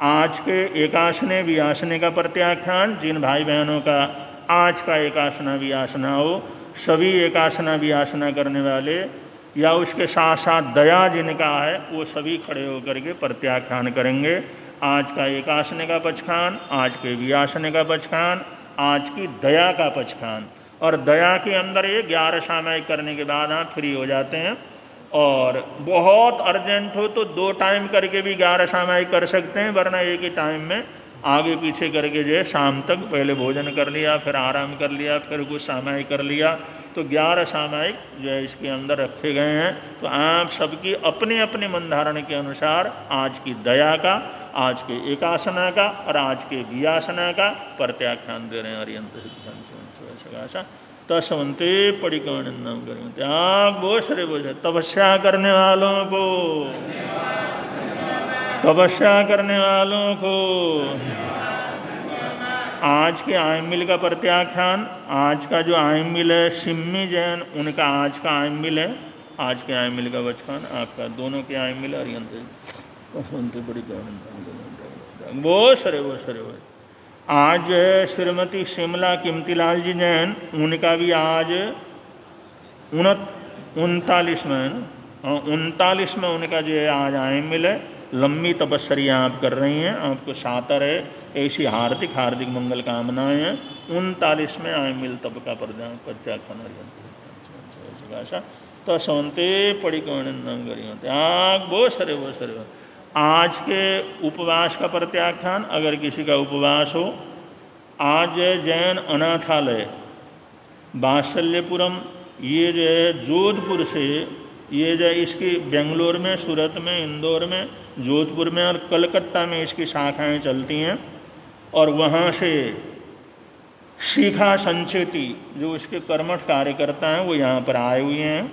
आज के एकासने वियासने का प्रत्याख्यान, जिन भाई बहनों का आज का एकासना वियासना हो, सभी एकासना वियासना करने वाले या उसके साथ साथ दया जिनका है वो सभी खड़े होकर के प्रत्याख्यान करेंगे। आज का एकासने का पचखान, आज के वियासने का पचखान, आज की दया का पचखान। और दया के अंदर ये 11 सामायिक करने के बाद आप फ्री हो जाते हैं। और बहुत अर्जेंट हो तो 2 टाइम करके भी 11 सामायिक कर सकते हैं, वरना एक ही टाइम में आगे पीछे करके जो है शाम तक पहले भोजन कर लिया, फिर आराम कर लिया, फिर कुछ सामायिक कर लिया। तो 11 सामायिक जो है इसके अंदर रखे गए हैं। तो आप सबकी अपने अपने मन धारण के अनुसार आज की दया का, आज के एकासना का और आज के वियासना का प्रत्याख्यान दे रहे हैं। हरियंत सगासा तस्वंते पड़िकानंदम करें त्याग बोसरे बोझे। तपस्या करने वालों को, तपस्या करने वालों को आज के आयमिल का प्रत्याख्यान, आज का जो आयमिल है सिम्मी जैन, उनका आज का आयमिल है। आज के आयमिल का बचकान आपका दोनों के आयमिल हरियंत वो सरे वो। आज श्रीमती शिमला कीमतीलाल जी जैन, उनका भी आज 39वां है ना, 39वां उनका जो है आज आयमिल है। लंबी तपस्या आप कर रही हैं, आपको सातर है, ऐसी हार्दिक हार्दिक मंगल कामनाएं हैं। 39वें आयमिल तप का प्रत्याख्यान तो सौंते पड़ी कौन त्याग वो सरे वो सरे। आज के उपवास का प्रत्याख्यान, अगर किसी का उपवास हो, आज जैन अनाथालय बात्सल्यपुरम, ये जो है जोधपुर से, ये जो इसकी बेंगलोर में, सूरत में, इंदौर में, जोधपुर में और कलकत्ता में इसकी शाखाएं चलती हैं। और वहाँ से शिखा संचेती जो उसके कर्मठ कार्यकर्ता हैं वो यहाँ पर आए हुए हैं।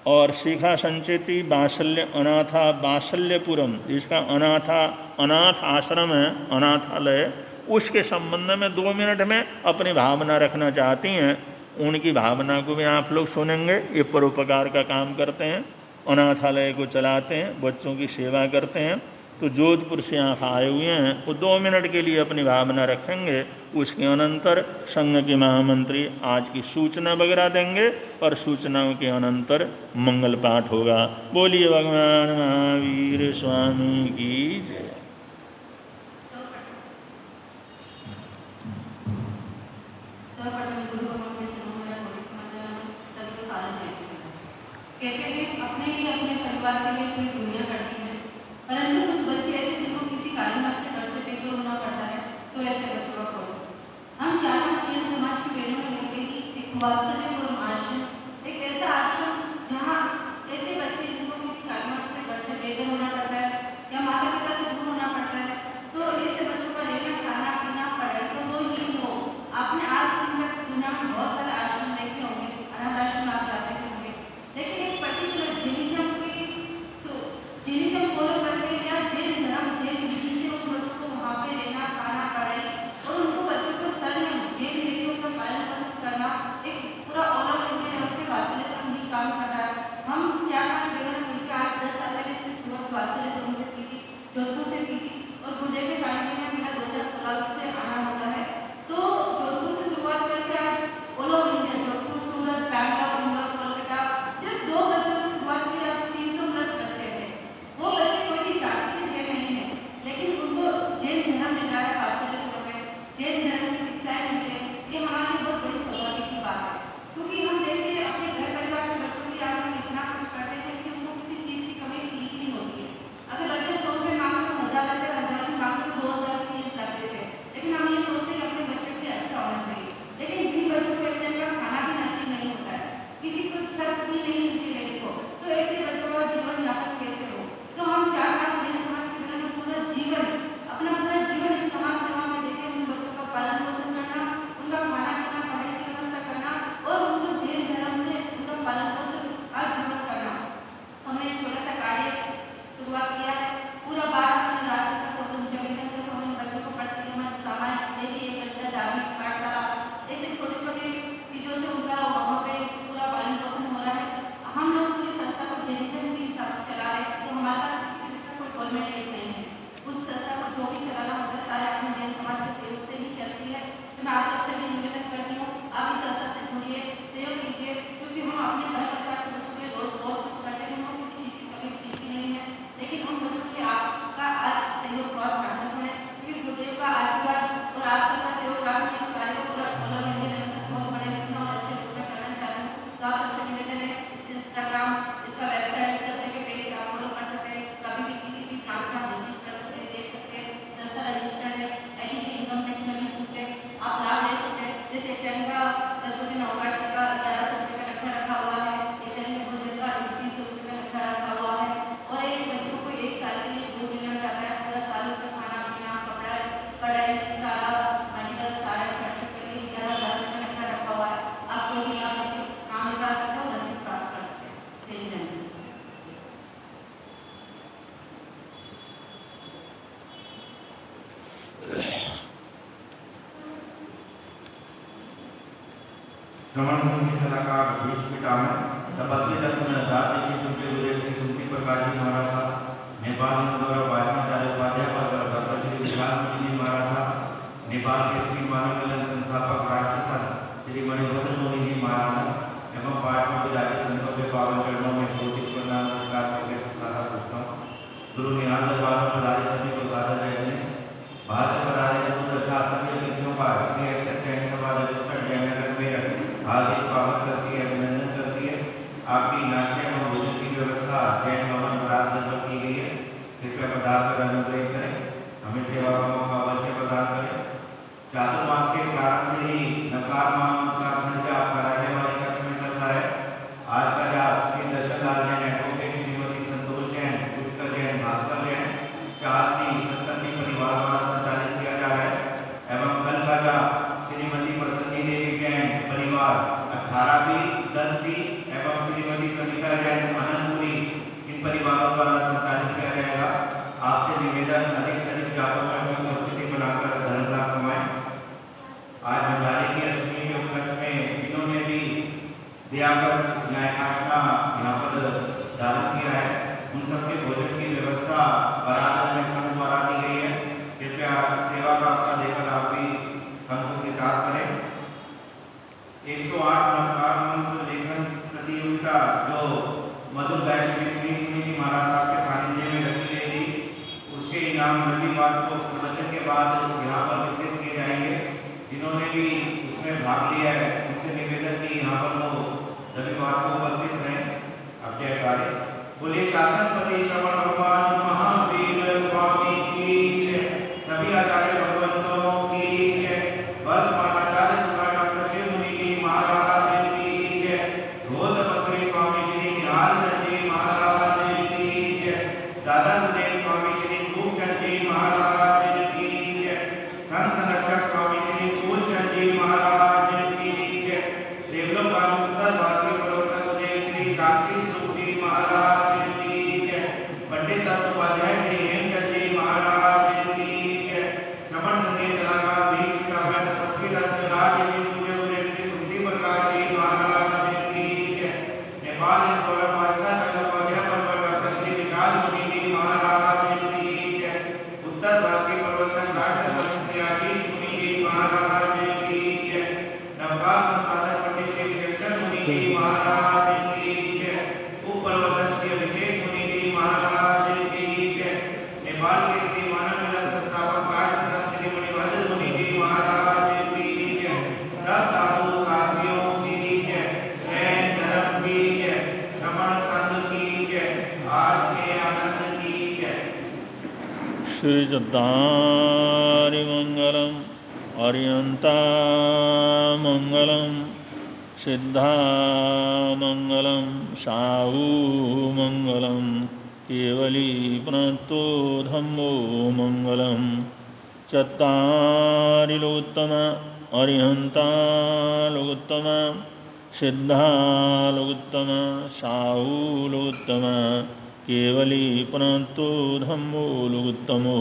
और शिखा संचेती बात्सल्यपुरम, जिसका अनाथ आश्रम है, अनाथालय, उसके संबंध में 2 मिनट में अपनी भावना रखना चाहती हैं। उनकी भावना को भी आप लोग सुनेंगे। ये परोपकार का काम करते हैं, अनाथालय को चलाते हैं, बच्चों की सेवा करते हैं। तो जोधपुर से यहाँ आए हुए हैं, वो 2 मिनट के लिए अपनी भावना रखेंगे। उसके अनंतर संघ के महामंत्री आज की सूचना वगैरह देंगे और सूचनाओं के अनंतर मंगल पाठ होगा। बोलिए भगवान महावीर स्वामी की जय। कहते हैं अपने लिए अपने परिवार के लिए पूरी दुनिया करती है, परंतु कुछ बच्चे ऐसे जिनको किसी कारणवश से घर से बेघर होना पड़ता है, तो ऐसे बच्चों का करो। हम जागरूक समाज की बहनों को लेकर ही एक वात्सल्य और आश्रम, एक ऐसा आश्रम जहाँ ऐसे बच्चे जिनको किसी कारणवश से घर से बेघर होना पड़ता है या माता पिता से दूर होना पड़ता है, तो ऐसे बच्चों का रहना खाना पीना पढ़ाई तो वो ही हो। आपने आज तक दुनिया में बहुत सारे आश्रम देखे होंगे, अनाथ आश्रम आप जाते होंगे, लेकिन एक पर्टिकुलर जेनिज्म फॉलो करके या जैन धर्म जैन विधि से उन बच्चों को वहाँ पे रहना खाना पढ़ाई और उनको बच्चों को सरल जैन रीतियों का पालन पोषण करना एक पूरा ऑल ओवर इंडिया लेवल पे वात्सल्य पर नहीं काम कर रहा है। हम क्या काम कर मिलकर आज 10 साल पहले इसकी शुरुआत वात्सल्य से की थी, जोधपुर से की थी और गुरुदेव के सानिध्य में मेरा 2016 से आना होता है। तो जोधपुर से शुरुआत करके आज ऑल ओवर इंडिया जोधपुर, सूरत, बैंगलोर, इंदौर, कोलकाता सिर्फ 2 बच्चों से शुरुआत की, आज 300 प्लस बच्चे हैं। वो बच्चे कोई भी जाति से थे नहीं है, लेकिन उनको जैन धर्म ने लाया वात्सल्य हो गए, जैन धर्म की शिक्षाएं मिले। ये हमारी बहुत बड़ी सौभाग्य की बात है, क्योंकि हम देखते हैं अपने घर परिवार के बच्चों के आज हम इतना कुछ करते हैं कि उनको किसी चीज़ की कमी फील नहीं होती है। अगर बच्चे 100 रुपये मांगते तो 1000 लेते, 1000 में मांगते तो 2000 की चीज़ लाते थे, लेकिन हम ये सोचते हैं कि अपने बच्चे के लिए अच्छा होना चाहिए। लेकिन जिन बच्चों को एक दिन का खाना भी नसीब नहीं होता है, किसी को छत भी नहीं मिलती रहने को, तो ऐसे बच्चों का जीवन यापन कैसे हो? तो हम चाहते हैं मेरे समाज के बच्चों को पूरा जीवन इस समाज सेवा में देकर उन बच्चों का पालन पोषण करना, उनका खाना पीना पढ़ाई की व्यवस्था करना और उनको जैन धर्म से उनका पालन पोषण आजीवन करना। हमने एक छोटा सा कार्य शुरुआत किया है, पूरा 12 दिन रात का जमीन के समय बच्चों को पढ़ने के लिए सामान देखिए, बच्चा धार्मिक पाठशाला ऐसे छोटे छोटे चीज़ों से उनका वहाँ पे पूरा पालन पोषण हो रहा है। हम लोग पूरी संस्था को जैनिज्म के हिसाब से चला रहे हैं, तो हमारे पास कोई गवर्नमेंट एड नहीं है। उस संस्था को जो भी चलाना होता है सारे अपने जैन समाज के सहयोग से ही चलती है। तो मैं आप सबसे भी निवेदन करती हूँ, आप इस संस्था से जुड़िए, सहयोग कीजिए, क्योंकि हम अपने घर परिवार के बच्चों के रोज बहुत कुछ करते हैं, उनको किसी चीज़ की कमी दिखती नहीं है, लेकिन उन बच्चों के आपका आज सहयोग बहुत महत्वपूर्ण है, क्योंकि गुरुदेव का आशीर्वाद और आप सबका सहयोग राखी इस कार्य को पूरा बहुत बड़े और अच्छे रूप में करना चाहते हैं। तो आप सबसे निवेदन है, इंस्टाग्राम इसका वेबसाइट इस तरह के पेज आप फॉलो कर सकते हैं, कभी भी किसी भी ब्रांच में विजिट कर सकते हैं, देख सकते हैं, संस्था रजिस्टर्ड है, एडीसी इनकम टैक्स में भी छूट है, आप लाभ ले सकते हैं। जैसे एक टाइम का 10 रुपये नौकाट का 1100 रुपये का रखा रखा हुआ है, एक टाइम में गुरुदेव का 2100 रुपये का रखा रखा हुआ है, और एक बच्चों को 1 साल के लिए गुरु मिलना चाहता है, पूरा साल उसका खाना पीना कपड़ा पढ़ाई सारा मेडिकल सारा खर्च के लिए 11,000 रुपये का रखा रखा हुआ है। आप जो भी आप काम निकाल सकते हो, नसीब प्राप्त कर सकते हैं। श्रवण सिंह की सलाहकार भीष्म पितामह तपस्वी रत्न दातेश्वर के उदय श्री सुमति प्रकाश जी महाराज साहब, नेपाल इंदौर वाचनाचार्य उपाध्याय पर श्री विशाल जी महाराज साहब, नेपाल के श्री मानव कल्याण संस्थापक राष्ट्रीय संत श्री मणिभद्र मोहन जी महाराज साहब एवं पाठक राज्य संतों के पावन चरणों में कोटिश्वर नाम नमस्कार करके सारा पूछता हूँ। गुरु निहाल दरबार में पधारे सभी को सादर रहते हैं। भारत से पधारे शासन के व्यक्तियों का श्री जैन सभा रजिस्टर्ड जयनगर में हार्दिक स्वागत करती है, अभिनंदन करती है। आपकी नाश्ते एवं भोजन की व्यवस्था जैन भवन राजदर पर की गई है, कृपया पदार्थ कर अनुग्रह करें, हमें सेवा का मौका अवश्य प्रदान करें। चातुर्मास के प्रारंभ से ही नकार मांग का जाप कराने वाले का समय चल रहा है। आज का जाप श्री दर्शनलाल जैन एडवोकेट, श्रीमती संतोष जैन, पुष्कर जैन, भास्कर जैन, 87 परिवार द्वारा संचालित किया जा रहा है एवं कल का जाप श्रीमती प्रसन्नी देवी जैन परिवार 18B 10C एवं श्रीमती सविता जैन आनंदपुरी इन परिवारों द्वारा संचालित किया जाएगा। आपसे निवेदन अधिक से अधिक जापों में उपस्थिति बनाकर धर्म लाभ कमाएं। आज भंडारे की अष्टमी के उपलक्ष्य में इन्होंने भी दियाकर न्याय आश्रम यहाँ पर दान किया है। उन सबके भोजन की व्यवस्था बराबर में 108 नवकार मंत्र लेखन प्रतियोगिता जो मधुर गायत्री मुनि महाराज साहब के सानिध्य में रखी गई थी, उसके इनाम रविवार को प्रवचन के बाद यहाँ पर वितरित किए जाएंगे। जिन्होंने भी उसमें भाग लिया है उनसे निवेदन की यहाँ पर वो रविवार को उपस्थित रहें। अब जयकारे बोलिए शासनपति श्रवण भगवान महावीर स्वामी की जय। सभी आचार्य भगवंतों की जय। वर्तमान आचार्य श्री डॉक्टर शिव मुनि जी महाराज की जय। ढोल तपस्वी स्वामी श्री निहाल चंद जी महाराज की जय। दादा गुरुदेव स्वामी श्री खूबचंद जी महाराज की जय। संत संरक्षक स्वामी श्री फूलचंद जी महाराज की जय। देवलोक उत्तर भारतीय प्रवर्तक देव श्री शांति स्वरूप जी महाराज की जय। पंडित उपाध्याय श्री हेमचंद जी महाराज की जय। श्रवण संगीत सलाहकार दीपिका में तपस्वी रत्नराज जी पूज्य उदय श्री सुधि प्रकाश जी महाराज की जय। नेपाल के गौरव बादशाह चट्टोपाध्याय पर डॉक्टर श्री विशाल मुनि जी महाराज की जय। उत्तर भारतीय प्रवर्तक राष्ट्र संत श्री आशीष मुनि जी महाराज की जय। नवकार संसाधक पंडित श्री विचक्षण मुनि जी महाराज की जय। उप प्रवर्तक श्री अभिषेक मुनि जी महाराज की जय। नेपाल के श्री मानव मिलन संस्थापक राष्ट्र संत श्री मणिभद्र मुनि जी महाराज की जय। सब साधु साथियों की जय। जैन धर्म की जय। श्रवण संघ की जय। आज के आनंद की जय। श्री चत्तारि मंगलम अर्यंता मंगलम सिद्धा मंगलम साहू मंगलम केवली प्रणतो धम्मो मंगलम चत्तारि लोकोत्तम अर्यंता लोकोत्तम सिद्धा लोकोत्तम साहू लोकोत्तम केवली प्रणतो धम्मो लोकोत्तमो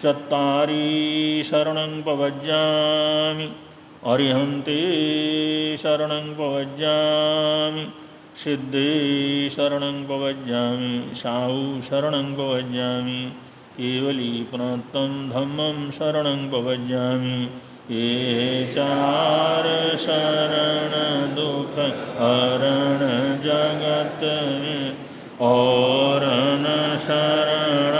चत्तारि शरणं प्रपद्यामि अर्हन्ते शरणं प्रपद्यामि सिद्धे शरणं प्रपद्यामि साहू शरणं प्रपद्यामि केवली प्रणतं धम्मं शरणं प्रपद्यामि ये चार शरण दुख हरण जगत में और न शरण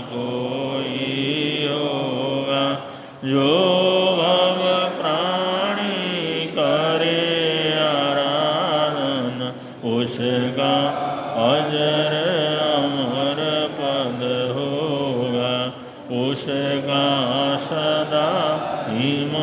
कोई होगा। जो भव प्राणी करे आराधन उसका अजर अमर पद होगा। उसका सदा हिम